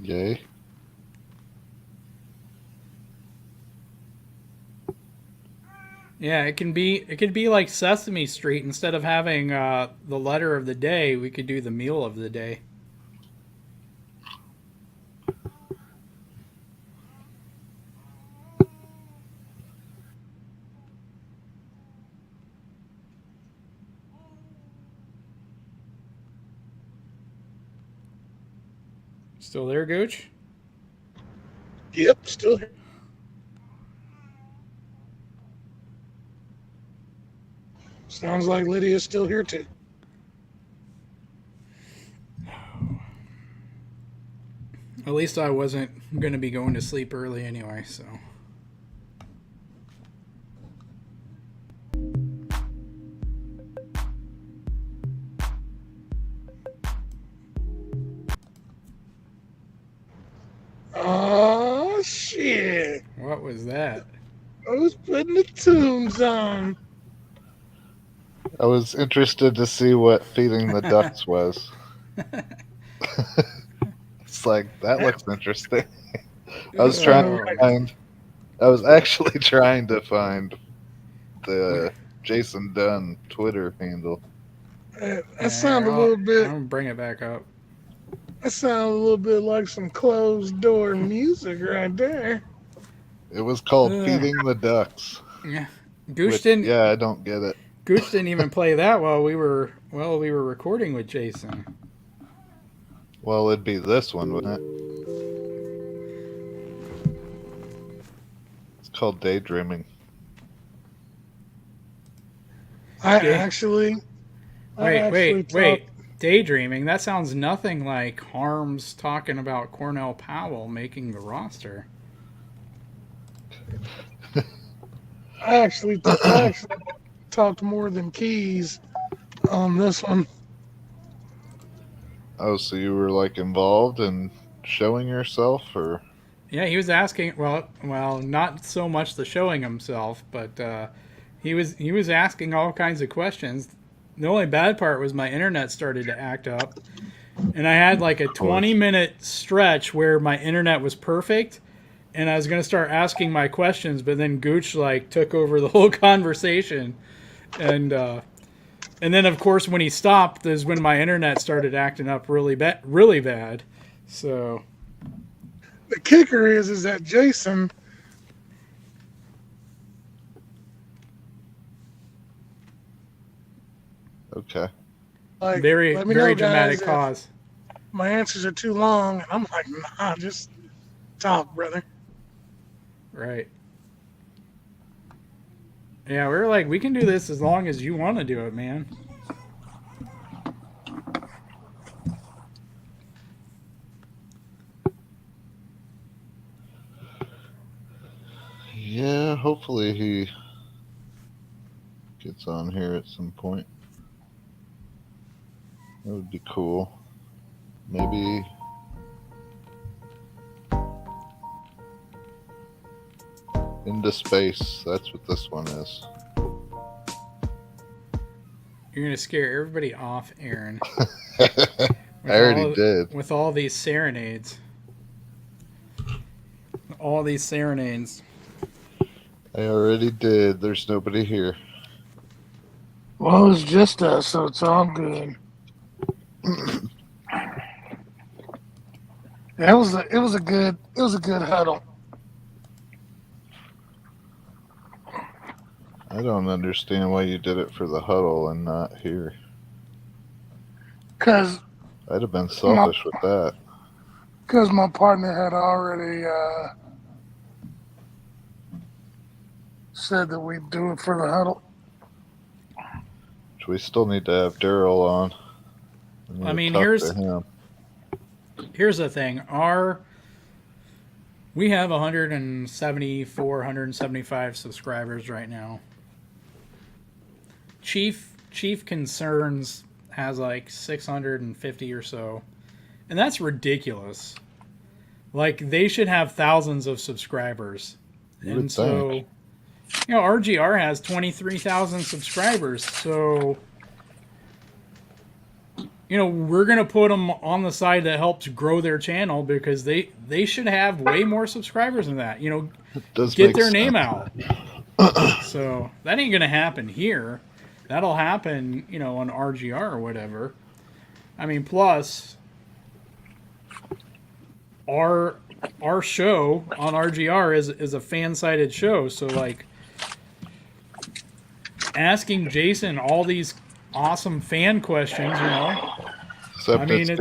Yay. Yeah, it could be like Sesame Street. Instead of having the letter of the day, we could do the meal of the day. Still there, Gooch? Yep, still here. Sounds like Lydia's still here too. At least I wasn't going to be going to sleep early anyway, so. Oh, shit. What was that? I was putting the tunes on. I was interested to see what feeding the ducks was. It's like, that looks interesting. I was actually trying to find the Jason Dunn Twitter handle. That sounded a little bit. I'm gonna bring it back up. That sounded a little bit like some closed door music right there. It was called Feeding the Ducks. Yeah, Gooch didn't. Yeah, I don't get it. Gooch didn't even play that while we were recording with Jason. Well, it'd be this one, wouldn't it? It's called Daydreaming. Wait. Daydreaming? That sounds nothing like Harms talking about Cornell Powell making the roster. I actually talked more than Keys on this one. Oh, so you were like involved in showing yourself, or Yeah, he was asking. Well, not so much the showing himself, but he was asking all kinds of questions. The only bad part was my internet started to act up, and I had like a of course? 20-minute stretch where my internet was perfect, and I was gonna start asking my questions, but then Gooch like took over the whole conversation, and and then of course when he stopped is when my internet started acting up really bad. So The kicker is that Jason, Okay. like, very let me know, very guys, dramatic if pause. my answers are too long. I'm like, nah, just talk, brother. Right. Yeah, we are like, we can do this as long as you want to do it, man. Yeah, hopefully he gets on here at some point. That would be cool. Maybe into space. That's what this one is. You're gonna scare everybody off, Aaron, I with already all did. with all these serenades. All these serenades. I already did. There's nobody here. Well, it was just us, so it's all good. It was a good huddle. I don't understand why you did it for the huddle and not here. Cause I'd have been my selfish with that. cause my partner had already said that we'd do it for the huddle. Which we still need to have Daryl on. We need I to mean, talk to him. here's the thing. We have 174, 175 subscribers right now. Chief Concerns has like 650 or so, and that's ridiculous. Like they should have thousands of subscribers, You and would think. so RGR has 23,000 subscribers. So we're gonna put them on the side that helps grow their channel because they should have way more subscribers than that. It does Get make their sense. name out. So that ain't gonna happen here. That'll happen, on RGR or whatever. I mean, plus our show on RGR is a fan sided show, so like asking Jason all these awesome fan questions, Except I mean it's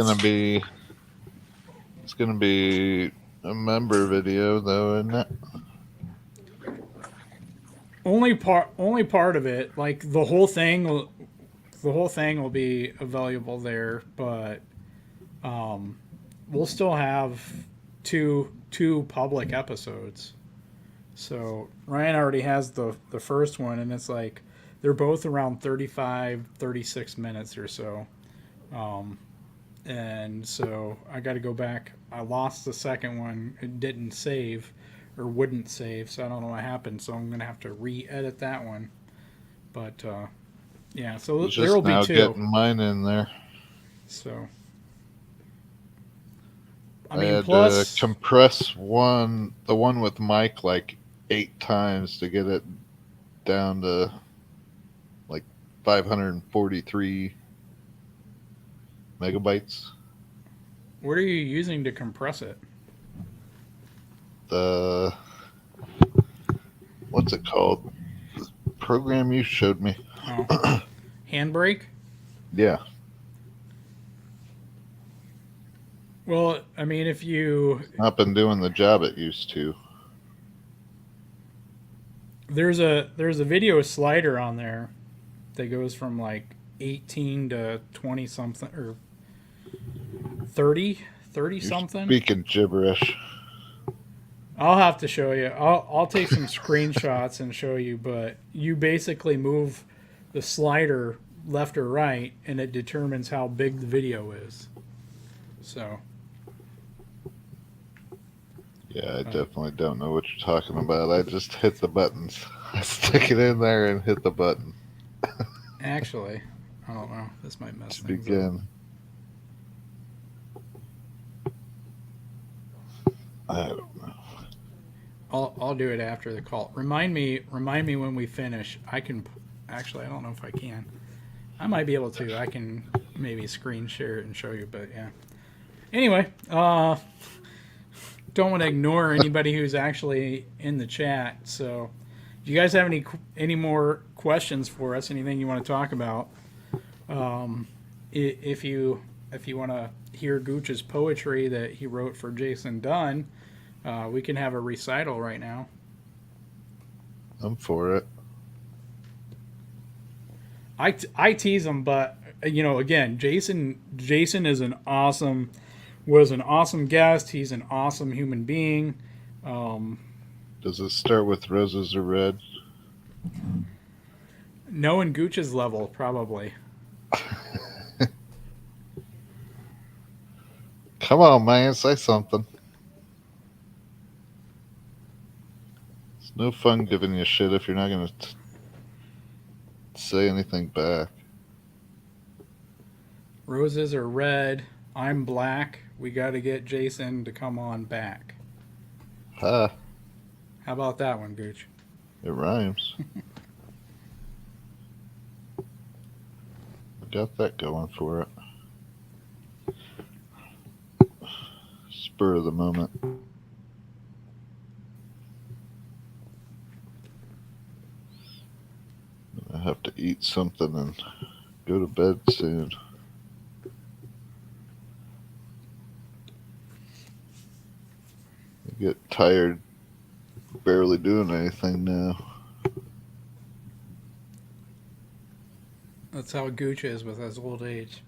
gonna be a member video though, isn't it? only part of it. Like the whole thing will be available there, but we'll still have two public episodes. So Ryan already has the first one, and it's like they're both around 35, 36 minutes or so. And so I got to go back. I lost the second one. It didn't save or wouldn't save, so I don't know what happened. So I'm going to have to re-edit that one. But yeah, so there Just will be now two. getting mine in there. So I I mean, had plus to compress the one with Mike, like 8 times to get it down to like 543 megabytes. what are you using to compress it? The what's it called? The program you showed me. Oh, Handbrake. Yeah. Well, I mean, if you Not been doing the job it used to. there's a video slider on there that goes from like 18 to 20 something or 30 You're something. speaking gibberish. I'll have to show you. I'll take some screenshots and show you. But you basically move the slider left or right, and it determines how big the video is. So. Yeah, I definitely don't know what you're talking about. I just hit the buttons. I stick it in there and hit the button Actually, I don't know. This might mess to things up. begin. I don't know. I'll do it after the call. Remind me when we finish. I can actually I don't know if I can. I might be able to. I can maybe screen share it and show you, but yeah. Anyway, don't want to ignore anybody who's actually in the chat. So, do you guys have any more questions for us? Anything you want to talk about? If you want to hear Gooch's poetry that he wrote for Jason Dunn, we can have a recital right now. I'm for it. I tease him, but again, Jason is was an awesome guest. He's an awesome human being. Does it start with roses or red? No, in Gooch's level, probably. Come on, man, say something. It's no fun giving you shit if you're not going to say anything back. Roses are red. I'm black. We got to get Jason to come on back. Ha, How about that one, Gooch? it rhymes. Got that going for it. Spur of the moment. I have to eat something and go to bed soon. I get tired barely doing anything now. That's how Gooch is with his old age.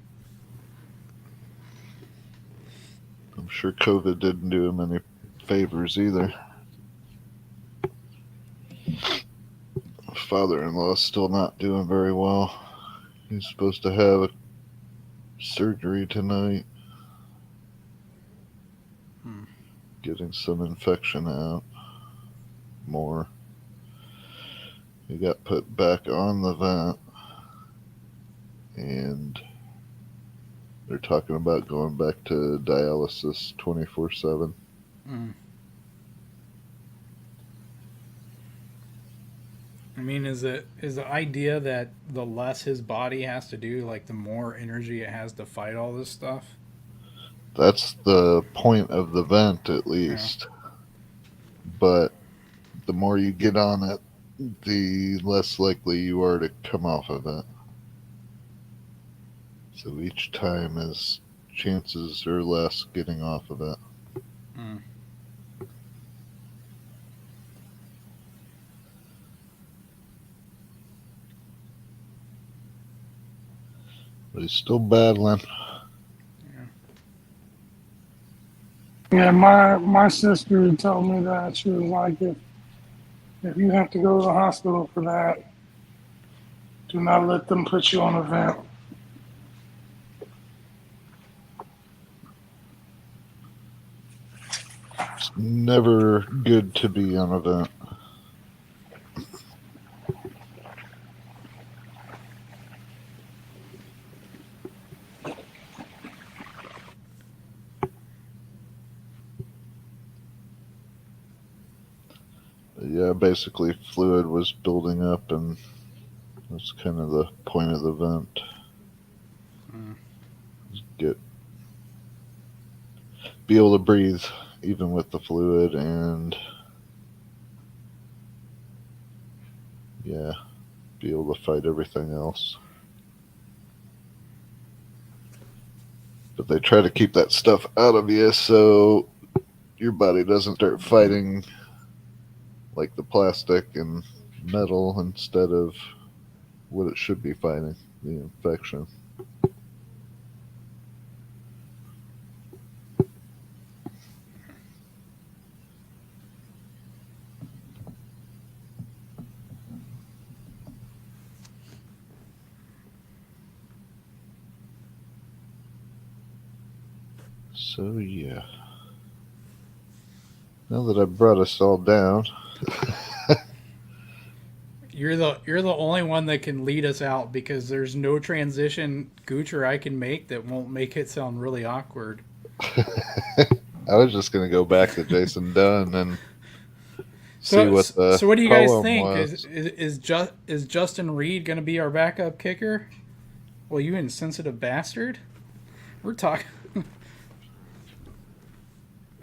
I'm sure COVID didn't do him any favors either. Father-in-law's still not doing very well. He's supposed to have a surgery tonight. Getting some infection out. More. He got put back on the vent. And they're talking about going back to dialysis 24/7. I mean, is the idea that the less his body has to do, like the more energy it has to fight all this stuff? That's the point of the vent, at least. Yeah. But the more you get on it, the less likely you are to come off of it. So each time his chances are less getting off of it. But he's still battling. Yeah, my sister told me that. She was like, if you have to go to the hospital for that, do not let them put you on a vent. It's never good to be on a vent. Yeah, basically fluid was building up, and that's kind of the point of the vent. Be able to breathe even with the fluid, and yeah, be able to fight everything else. But they try to keep that stuff out of you so your body doesn't start fighting like the plastic and metal instead of what it should be fighting, the infection. So yeah. Now that I brought us all down, You're the only one that can lead us out because there's no transition Gooch or I can make that won't make it sound really awkward. I was just gonna go back to Jason Dunn and see So what the so what do you guys poem think? was. Is Justin Reed going to be our backup kicker? Well, you insensitive bastard. We're talking.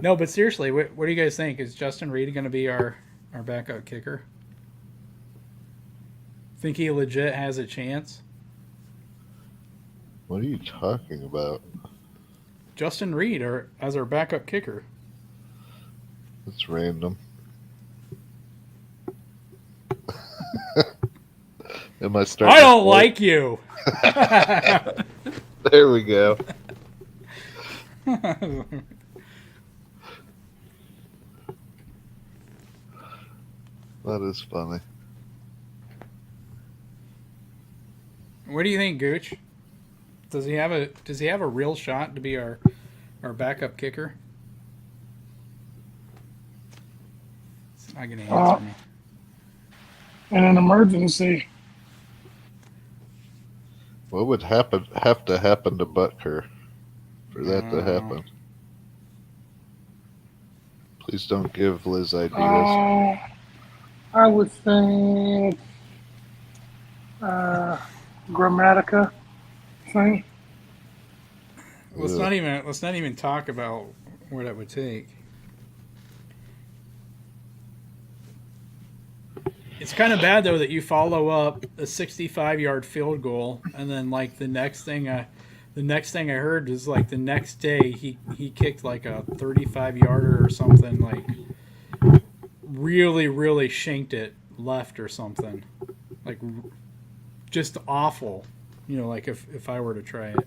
No, but seriously, what do you guys think? Is Justin Reed going to be our backup kicker? Think he legit has a chance? What are you talking about? Justin Reed as our backup kicker. It's random. Am I starting? I don't like you. There we go. That is funny. What do you think, Gooch? Does he have a real shot to be our backup kicker? It's not going to answer me. In an emergency, What would have to happen to Butker for that to happen? Please don't give Liz ideas. I would think Grammatica thing. Let's not even talk about what it would take. It's kind of bad though that you follow up a 65-yard field goal and then like the next thing I heard was like the next day he kicked like a 35-yarder or something, like really shanked it left or something, like just awful, like if I were to try it.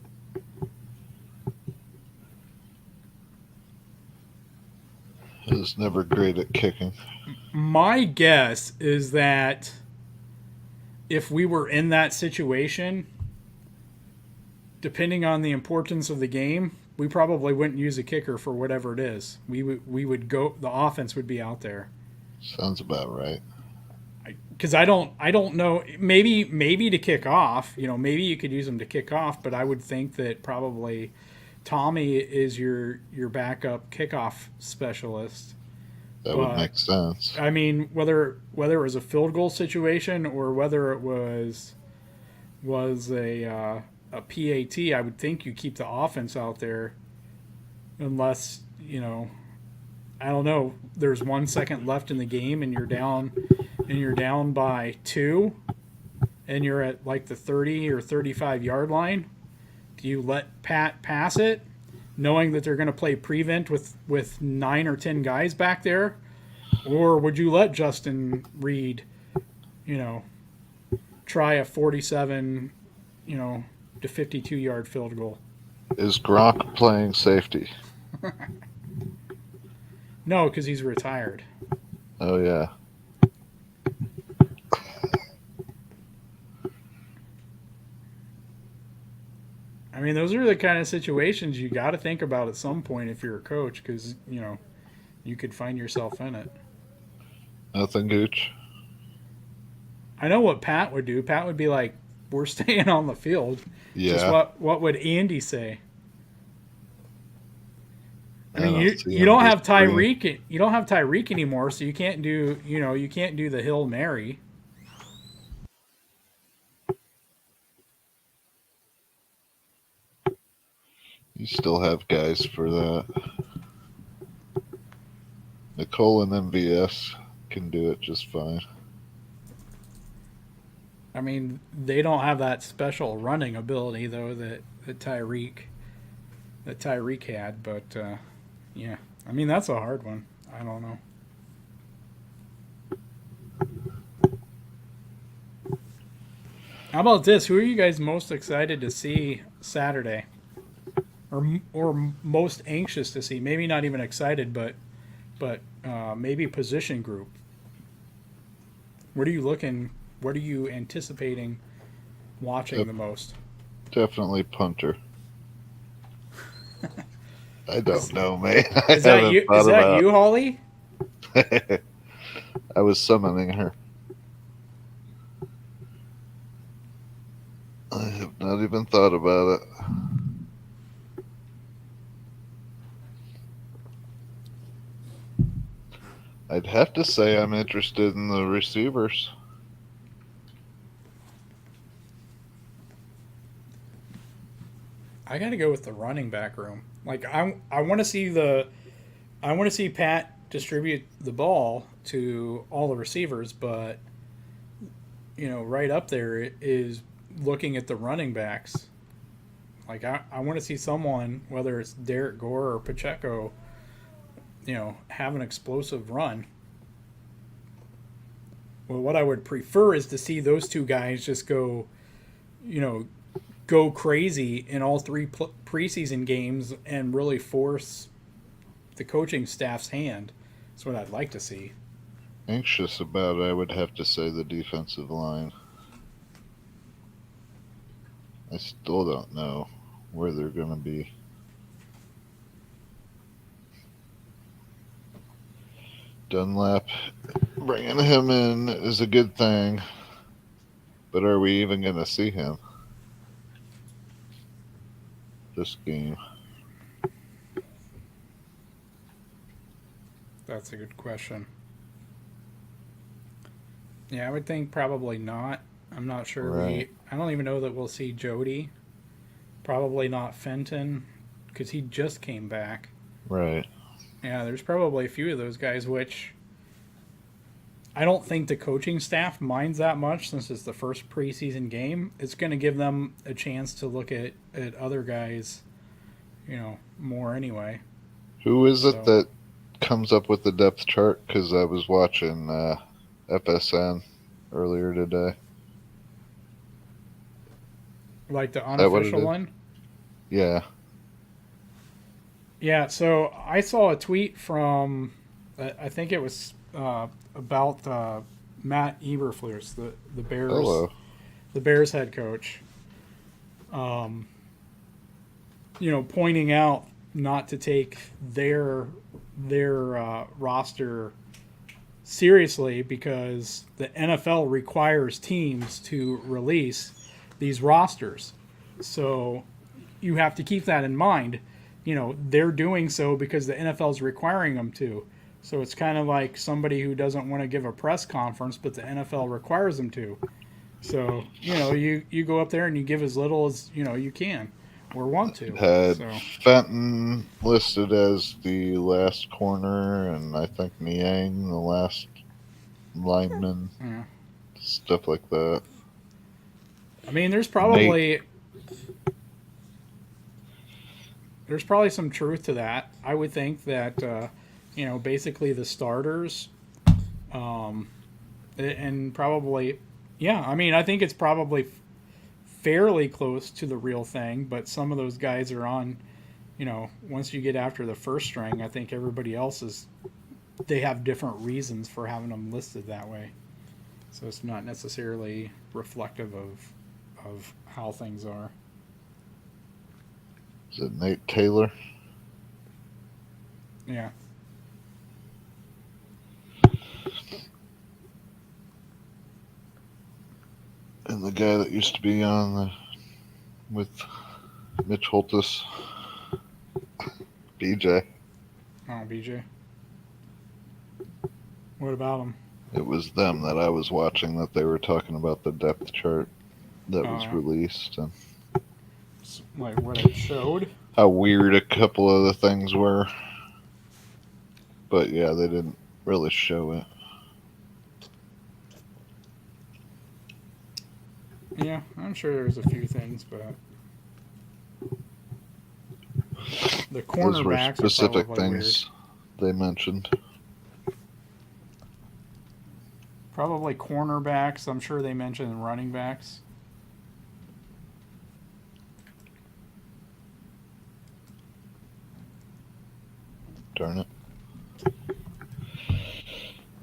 I was never great at kicking. My guess is that if we were in that situation, depending on the importance of the game, we probably wouldn't use a kicker for whatever it is. We would go. The offense would be out there. Sounds about right. Because I don't know. Maybe to kick off. Maybe you could use them to kick off. But I would think that probably Tommy is your backup kickoff specialist. That would make sense. I mean, whether it was a field goal situation or whether it was a PAT, I would think you keep the offense out there, unless I don't know. There's 1 second left in the game and you're down by 2, and you're at like the 30 or 35-yard line. Do you let Pat pass it, knowing that they're going to play prevent with 9 or 10 guys back there? Or would you let Justin Reed, try a 47, to 52-yard field goal? Is Gronk playing safety? No, because he's retired. Oh, yeah. I mean, those are the kind of situations you got to think about at some point if you're a coach, because, you could find yourself in it. Nothing, Gooch? I know what Pat would do. Pat would be like, we're staying on the field. Yeah. Just what would Andy say? I mean, see you him don't have just green. Tyreek. You don't have Tyreek anymore, so you can't do the Hail Mary. You still have guys for that. Nicole and MVS can do it just fine. I mean, they don't have that special running ability though that Tyreek had, but yeah. I mean, that's a hard one. I don't know. How about this? Who are you guys most excited to see Saturday? Or most anxious to see? Maybe not even excited, but maybe position group. What are you anticipating watching the most? Definitely punter. I don't know, man. I Is that haven't you? thought Is that about you, Holly? I was summoning her. I have not even thought about it. I'd have to say I'm interested in the receivers. I got to go with the running back room. Like I want to see Pat distribute the ball to all the receivers, but right up there is looking at the running backs. Like I want to see someone, whether it's Derek Gore or Pacheco, have an explosive run. Well, what I would prefer is to see those two guys just you know, go crazy in all three preseason games and really force the coaching staff's hand. That's what I'd like to see. Anxious about it, I would have to say the defensive line. I still don't know where they're going to be. Dunlap, bringing him in is a good thing, but are we even going to see him this game? That's a good question. Yeah, I would think probably not. I'm not sure. Right. I don't even know that we'll see Jody. Probably not Fenton, because he just came back. Right. Yeah, there's probably a few of those guys, which I don't think the coaching staff minds that much since it's the first preseason game. It's going to give them a chance to look at other guys, more anyway. Who is it that comes up with the depth chart? Because I was watching FSN earlier today. Like the unofficial one? Yeah. Yeah, so I saw a tweet from, I think it was about Matt Eberflus, the Bears, Hello. the Bears head coach. Pointing out not to take their roster seriously because the NFL requires teams to release these rosters. So you have to keep that in mind. They're doing so because the NFL is requiring them to. So it's kind of like somebody who doesn't want to give a press conference, but the NFL requires them to. So, you go up there and you give as little as, you can or want to. Had So Fenton listed as the last corner, and I think Niang the last lineman. Yeah. Stuff like that. I mean, there's probably some truth to that. I would think that basically the starters, and probably, yeah. I mean, I think it's probably fairly close to the real thing, but some of those guys are on. Once you get after the first string, I think everybody else they have different reasons for having them listed that way. So it's not necessarily reflective of how things are. Is it Nate Taylor? Yeah. And the guy that used to be on with Mitch Holtis, BJ. Oh, BJ. What about him? It was them that I was watching that they were talking about the depth chart that was released and Like what it showed? how weird a couple of the things were. But yeah, they didn't really show it. Yeah, I'm sure there's a few things, but the Those were cornerbacks specific are probably things they mentioned. Probably cornerbacks. I'm sure they mentioned running backs. Darn it.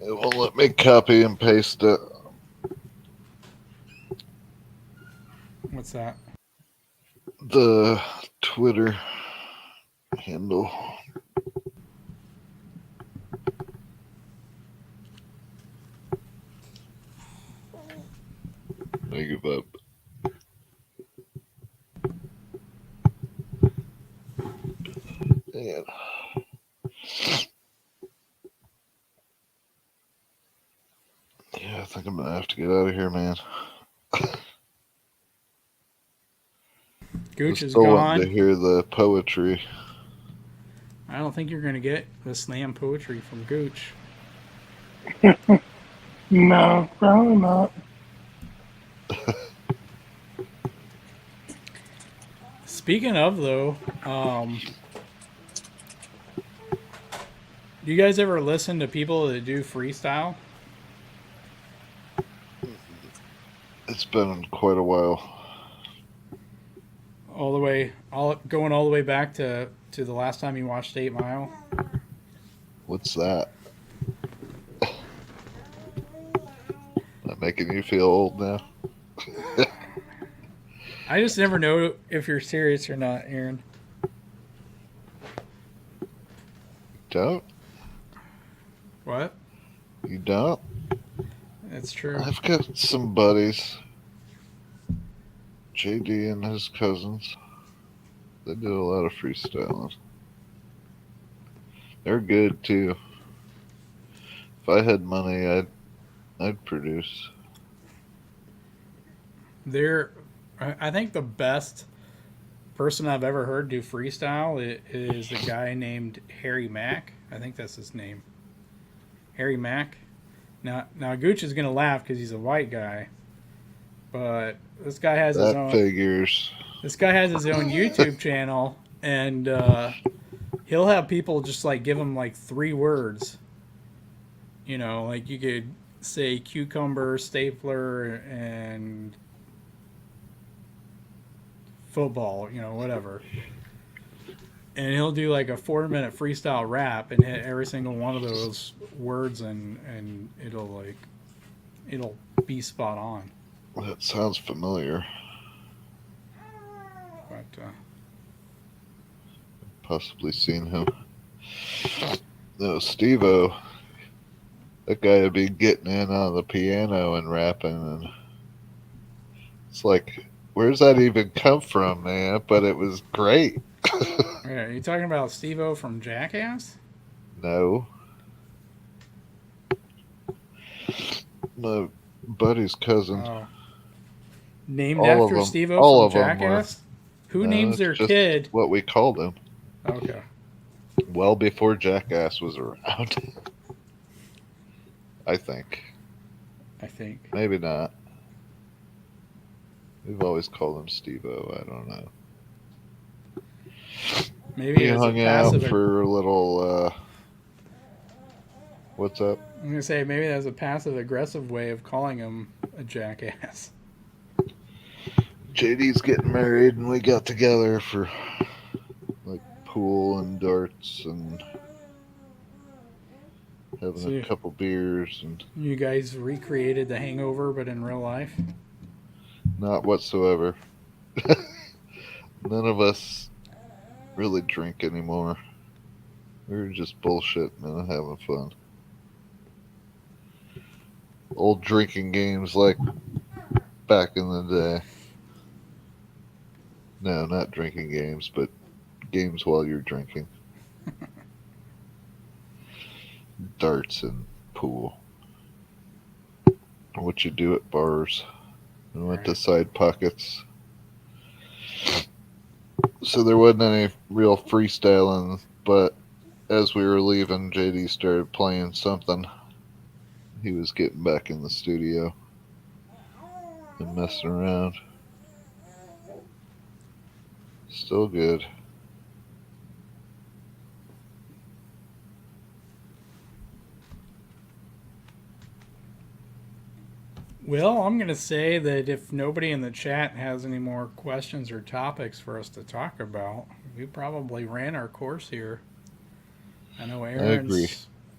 It won't let me copy and paste it. What's that? The Twitter handle. I give up. Man. Yeah, I think I'm gonna have to get out of here, man. Gooch I is still want to gone. hear the poetry. I don't think you're going to get the slam poetry from Gooch. No, probably not. Speaking of, though, do you guys ever listen to people that do freestyle? It's been quite a while. Going all the way back to the last time you watched 8 Mile? What's that? Am I making you feel old now? I just never know if you're serious or not, Aaron. Don't? What? You don't? That's true. I've got some buddies. JD and his cousins. They do a lot of freestyling. They're good too. If I had money, I'd produce. I think the best person I've ever heard do freestyle is a guy named Harry Mack. I think that's his name. Harry Mack. Now Gooch is gonna laugh because he's a white guy, but this guy has his That own. figures. This guy has his own YouTube channel, and he'll have people just like give him like 3 words. You know, like you could say cucumber, stapler, and football. You know, whatever. And he'll do like a 4-minute freestyle rap and hit every single one of those words, and it'll be spot on. That sounds familiar. But Possibly seen him. No, Steve-O. That guy would be getting in on the piano and rapping, and it's like, where's that even come from, man? But it was great. yeah, are you talking about Steve-O from Jackass? No. My buddy's cousin. Oh, named All of after them. Steve-O All from of them were. Jackass? Who No, names it's their just kid? what we called him. Okay. Well before Jackass was around. I think. I think. Maybe not. We've always called him Steve-O. I don't know. Maybe We it was a hung out passive. for a little. What's up? I'm gonna say maybe that was a passive aggressive way of calling him a jackass. JD's getting married, and we got together for like pool and darts and having So a couple beers, and you guys recreated The Hangover, but in real life. not whatsoever. None of us really drink anymore. We were just bullshitting and having fun. Old drinking games like back in the day. No, not drinking games, but games while you're drinking. Darts and pool. What you do at bars. We went to Right. side pockets. So there wasn't any real freestyling, but as we were leaving, JD started playing something. He was getting back in the studio and messing around. Still good. Well, I'm gonna say that if nobody in the chat has any more questions or topics for us to talk about, we probably ran our course here. I know agree.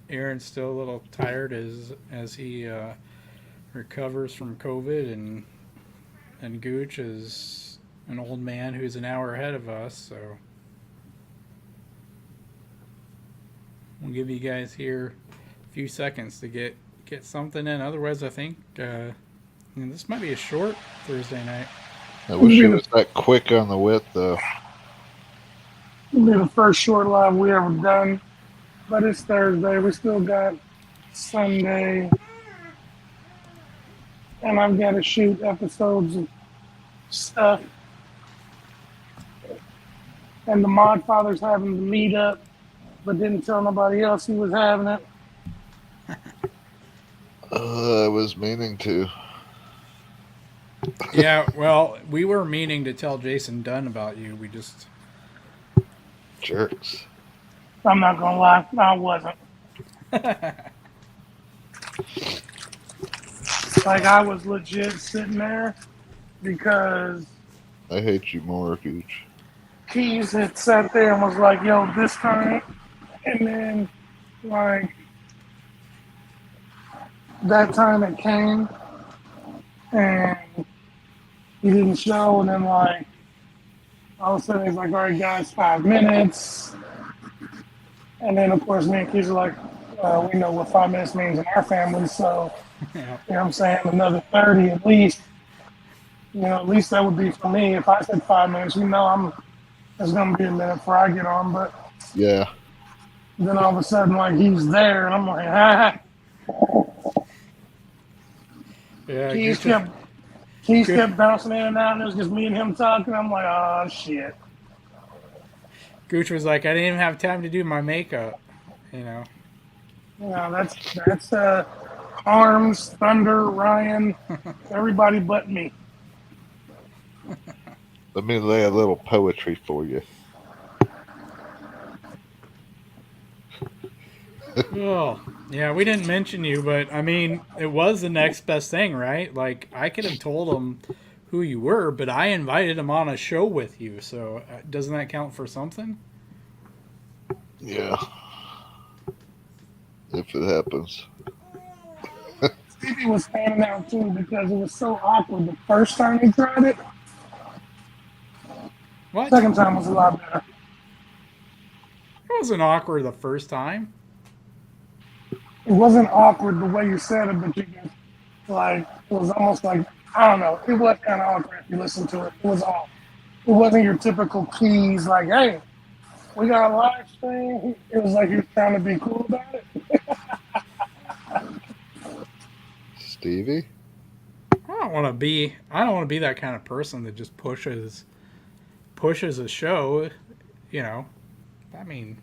Aaron's still a little tired as he recovers from COVID, and Gooch is an old man who's an hour ahead of us. So We'll give you guys here a few seconds to get something in. Otherwise, I think this might be a short Thursday night. I wish it was that quick on the wit, though. It'll be the first short live we ever done, but it's Thursday. We still got Sunday, and I've got to shoot episodes of stuff. And the Mod Father's having the meetup, but didn't tell nobody else he was having it. I was meaning to. Yeah, well, we were meaning to tell Jason Dunn about you. We just jerks. I'm not gonna lie, I wasn't. Like, I was legit sitting there because I hate you more, Gooch. Keys had sat there and was like, yo, this time. And then, like, that time it came and he didn't show. And then, like, all of a sudden he's like, all right, guys, 5 minutes. And then, of course, me and Keys are like, we know what 5 minutes means in our family. So, yeah. you know what I'm saying, another 30 at least. You know, at least that would be for me. If I said 5 minutes, there's going to be a minute before I get on. But yeah. Then all of a sudden, like, he's there, and I'm like, Yeah, Keys kept bouncing in and out, and it was just me and him talking. I'm like, oh, shit. Gooch was like, I didn't even have time to do my makeup, you know. You know, that's Arms, Thunder, Ryan, everybody but me. Let me lay a little poetry for you. Oh, yeah, we didn't mention you, but I mean, it was the next best thing, right? Like, I could have told him who you were, but I invited him on a show with you, so doesn't that count for something? Yeah. If it happens. Stevie was standing out too because it was so awkward the first time he tried it. What? Second time was a lot better. It wasn't awkward the first time. It wasn't awkward the way you said it, but you just, like, it was almost like, I don't know, it was kind of awkward if you listen to it. It was off. It wasn't your typical Keys, like, hey, we got a live stream. It was like he was trying to be cool about it. Stevie? I don't want to be that kind of person that just pushes a show, you know. I mean,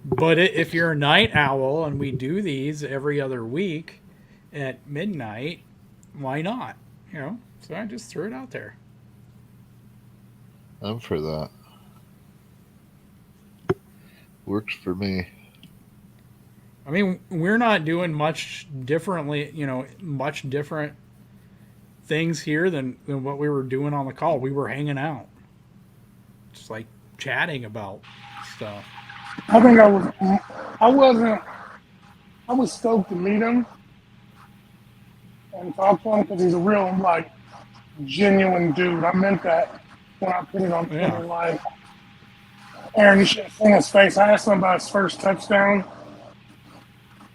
but if you're a night owl and we do these every other week at midnight, why not? You know, so I just threw it out there. I'm for that. Works for me. I mean, we're not doing much differently, you know, much different things here than what we were doing on the call. We were hanging out, just like chatting about stuff. I think I was stoked to meet him and talk to him because he's a real, like, genuine dude. I meant that when I put it on Twitter. Yeah. Like, Aaron, you should have seen his face. I asked him about his first touchdown.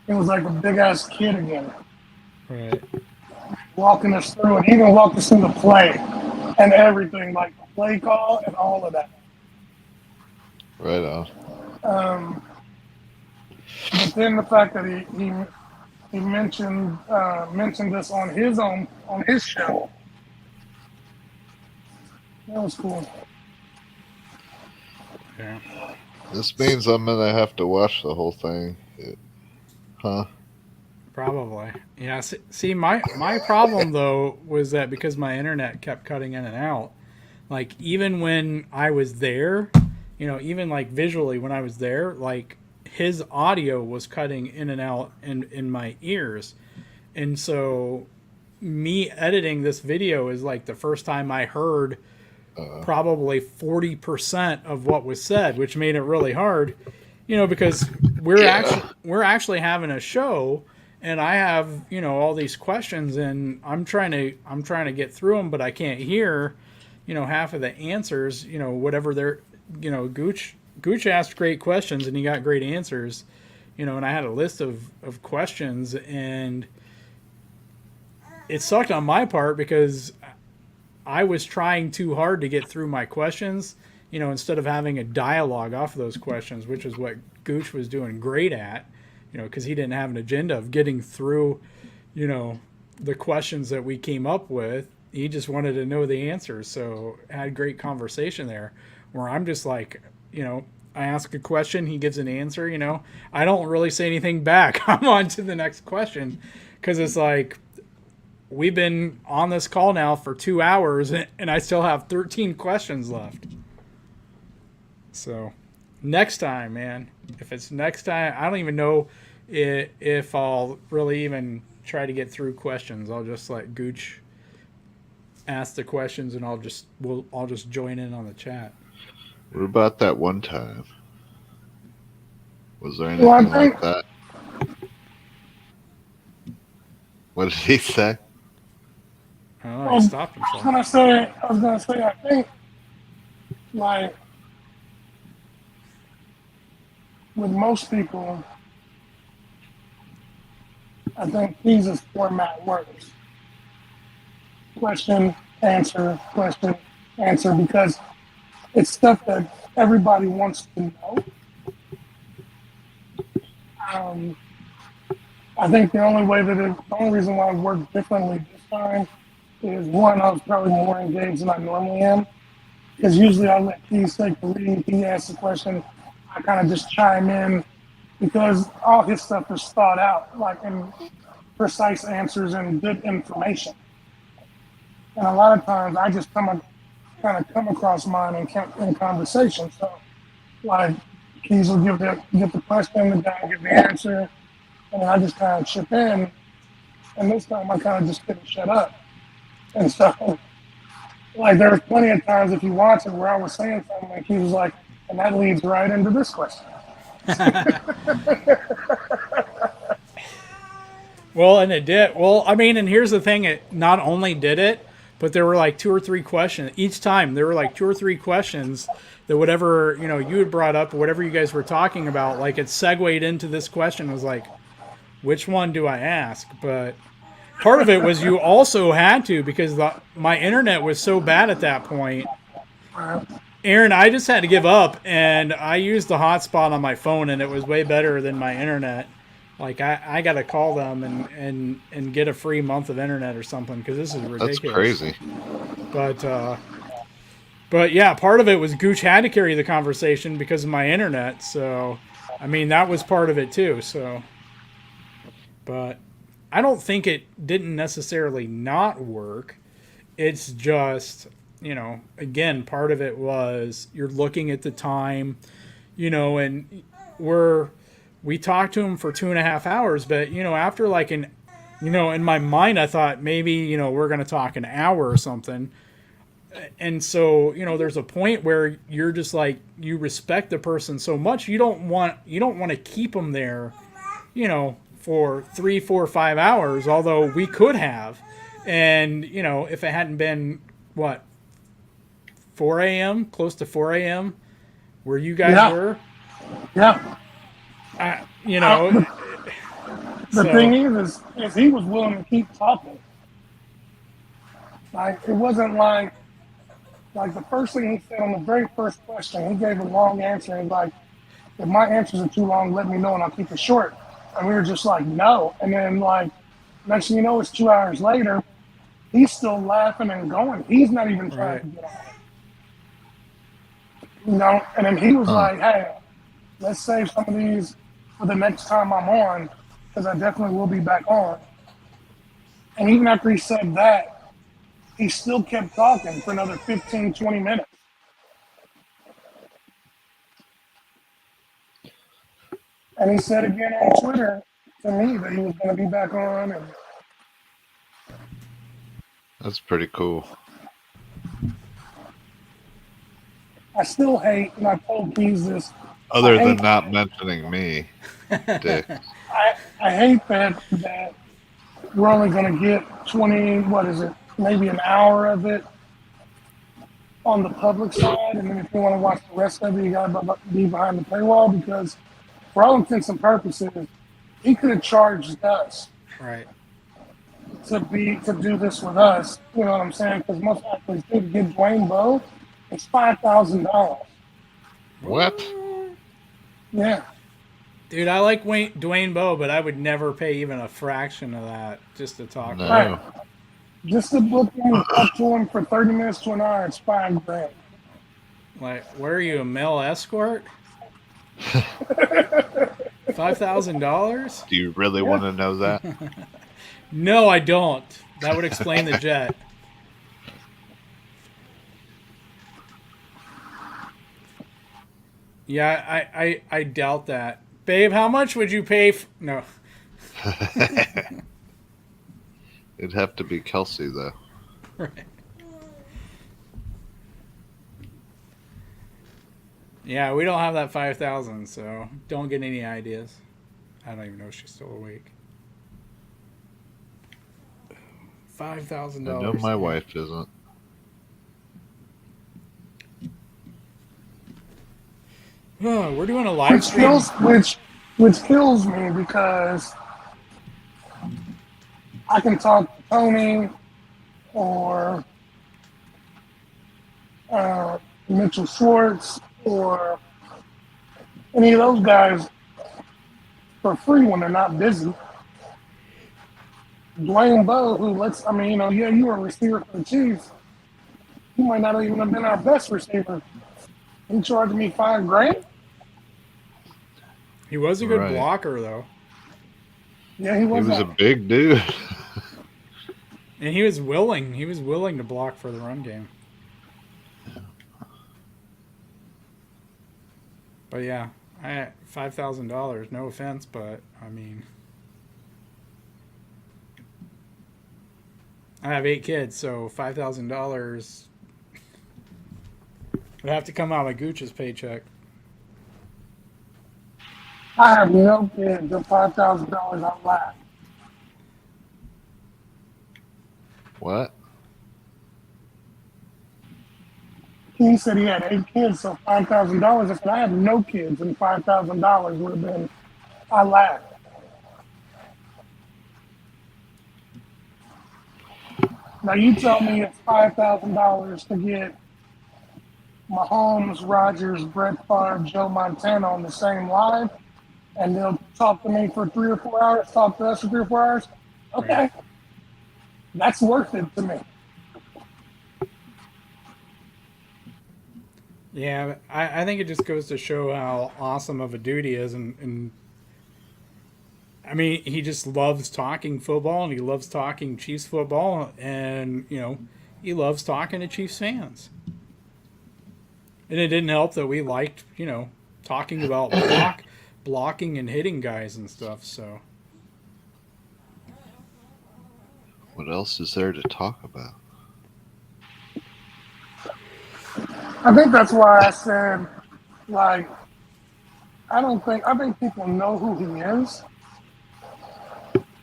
He was like a big ass kid again. Right. Walking us through it. He even walked us through the play and everything, like the play call and all of that. Right on. But then the fact that he mentioned this on his show. That was cool. Yeah. This means I'm gonna have to watch the whole thing. Huh? Probably. Yeah. See, my problem though was that because my internet kept cutting in and out, like even when I was there, you know, even like visually when I was there, like his audio was cutting in and out in my ears. And so me editing this video is like the first time I heard probably 40% of what was said, which made it really hard, you know, because we're actually having a show and I have, you know, all these questions and I'm trying to get through them, but I can't hear, you know, half of the answers, you know, whatever they're, you know, Gooch Gooch asked great questions and he got great answers. And I had a list of questions, and it sucked on my part because I was trying too hard to get through my questions, instead of having a dialogue off of those questions, which is what Gooch was doing great at, because he didn't have an agenda of getting through, the questions that we came up with. He just wanted to know the answers. So I had great conversation there where I'm just like, I ask a question, he gives an answer, I don't really say anything back. I'm on to the next question because it's like, we've been on this call now for 2 hours and I still have 13 questions left. So next time, man, if it's next time, I don't even know if I'll really even try to get through questions. I'll just let Gooch ask the questions and I'll just join in on the chat. What about that one time? Was there anything like that? What did he say? Oh, he stopped himself. I was gonna say, I think, like, with most people, I think Jesus' format works. Question, answer, because it's stuff that everybody wants to know. I think the only reason why it worked differently this time is, one, I was probably more engaged than I normally am. Because usually I let Keith take the lead, he asks the question, I kind of just chime in, because all his stuff is thought out, like in precise answers and good information. And a lot of times I just come across mine in conversation. So, like, Keith will give the question, the guy will give the answer, and I just kind of chip in. And this time I kind of just couldn't shut up. And so, like, there was plenty of times, if you watch it, where I was saying something, like, he was like, and that leads right into this question. Well, and it did. Well, I mean, and here's the thing. It not only did it, but there were like 2 or 3 questions. Each time there were like 2 or 3 questions that whatever, you had brought up, or whatever you guys were talking about, like it segued into this question. It was like, which one do I ask? But part of it was you also had to, because my internet was so bad at that point. Aaron, I just had to give up, and I used the hotspot on my phone, and it was way better than my internet. Like, I got to call them and get a free month of internet or something, because this is ridiculous. That's crazy. But yeah, part of it was Gooch had to carry the conversation because of my internet. So, I mean, that was part of it too. So, but I don't think it didn't necessarily not work. It's just, again, part of it was you're looking at the time, and we talked to him for 2.5 hours, but, after like in my mind, I thought maybe, we're going to talk an hour or something. And so, there's a point where you're just like, you respect the person so much, you don't want to keep them there, for 3, 4, 5 hours, although we could have. And, if it hadn't been, 4 a.m., close to 4 a.m., where you guys were? Yeah. The thing is he was willing to keep talking. Like, it wasn't like the first thing he said on the very first question, he gave a long answer, and like, if my answers are too long, let me know and I'll keep it short. And we were just like, no. And then, like, next thing you know, it's 2 hours later, he's still laughing and going. He's not even trying to get on. And then he was like, hey, let's save some of these for the next time I'm on, because I definitely will be back on. And even after he said that, he still kept talking for another 15, 20 minutes. And he said again on Twitter to me that he was going to be back on. And That's pretty cool. I still hate, and I told Keys this. Other than not mentioning me, Dick. I hate that we're only going to get 20, maybe an hour of it. on the public side, and then if you want to watch the rest of it, you gotta be behind the paywall because, for all intents and purposes, he could have charged us Right. to do this with us. You know what I'm saying? Because most athletes do to get Dwayne Bowe, it's $5,000. What? Yeah. Dude, I like Dwayne Bowe, but I would never pay even a fraction of that just to talk. No. Right. Just to book him and talk to him for 30 minutes to an hour, it's $5,000. Like, where are you, a male escort? $5,000? Do you really want to know that? No, I don't. That would explain the jet. Yeah, I doubt that. Babe, how much would you pay? No. It'd have to be Kelsey, though. Right. Yeah, we don't have that 5,000, so don't get any ideas. I don't even know if she's still awake. $5,000. I know my wife isn't. Oh, we're doing a live stream. Which kills me because I can talk to Tony or Mitchell Schwartz or any of those guys for free when they're not busy. Dwayne Bowe, you were a receiver for the Chiefs. You might not even have been our best receiver. He charged me $5,000. He was a good Right. blocker, though. Yeah, he was. He was a big dude. And he was willing. He was willing to block for the run game. But yeah, $5,000. No offense, but I mean, I have 8 kids, so $5,000 would have to come out of my Gooch's paycheck. I have no kids. The $5,000 I laugh. What? He said he had 8 kids, so $5,000. I said I have no kids, and $5,000 would have been. I laughed. Now you tell me it's $5,000 to get Mahomes, Rodgers, Brett Favre, Joe Montana on the same line, and they'll talk to me for 3 or 4 hours, talk to us for 3 or 4 hours. Okay, that's worth it to me. Yeah, I think it just goes to show how awesome of a dude he is, and I mean, he just loves talking football, and he loves talking Chiefs football, and he loves talking to Chiefs fans. And it didn't help that we liked, talking about blocking and hitting guys and stuff. So What else is there to talk about? I think that's why I said, like, I think people know who he is.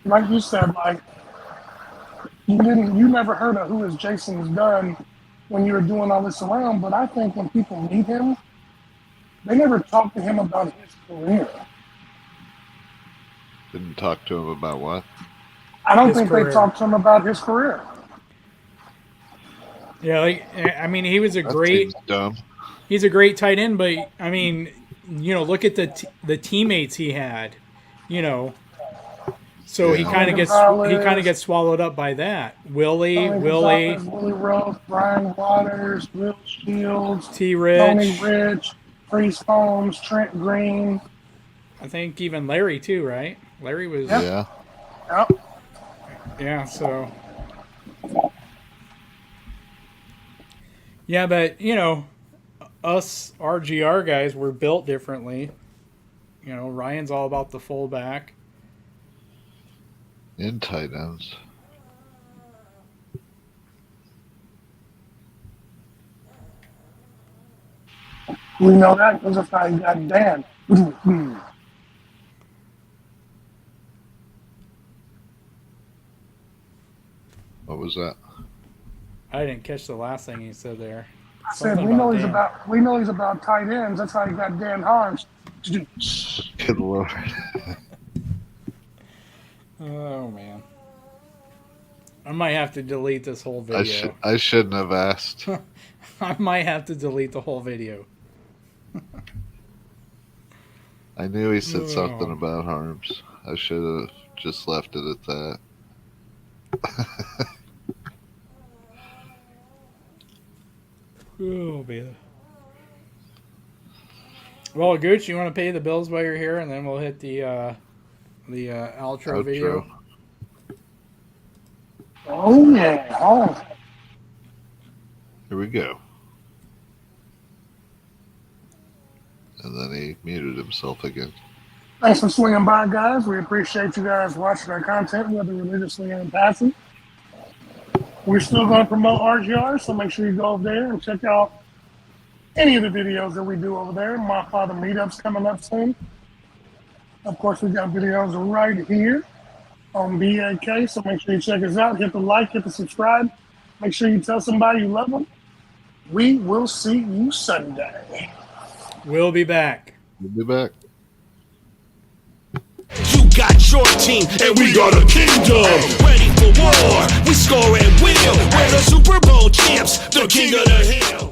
Like you said, like, you never heard of who is Jason's done when you were doing all this around, but I think when people meet him, they never talk to him about his career. Didn't talk to him about what? I don't His think career. they talk to him about his career. yeah, I mean, he was a That great. seems dumb. He's a great tight end, but I mean, look at the teammates he had. So he Yeah. kind of gets swallowed up by that. Willie, Gonzalez, Willie Rowe, Brian Waters, Will Shields, T. Tony Rich. Rich, Priest Holmes, Trent Green. I think even Larry too, right? Larry was Yeah. Yep. yeah. So yeah, but us RGR guys were built differently. Ryan's all about the fullback. In tight ends. We know that because of how he got Dan. What was that? I didn't catch the last thing he said there. I said Something we know about he's about tight ends. That's how he got Dan Harms to do. Good lord. Oh man, I might have to delete this whole video. I shouldn't have asked. I might have to delete the whole video. I knew he said Oh. something about harms. I should have just left it at that. Oh man. Well, Gooch, you want to pay the bills while you're here, and then we'll hit the outro video. Oh yeah. Oh. Here we go. And then he muted himself again. Thanks for swinging by, guys. We appreciate you guys watching our content, whether religiously or in passing. We're still going to promote RGR, so make sure you go over there and check out any of the videos that we do over there. My Father meetups coming up soon. Of course, we got videos right here on BAK, so make sure you check us out. Hit the like, hit the subscribe. Make sure you tell somebody you love them. We will see you Sunday. We'll be back. We'll be back. You got your team, and we got a kingdom. Ready for war, we score at will. We're the Super Bowl champs, the king of the hill.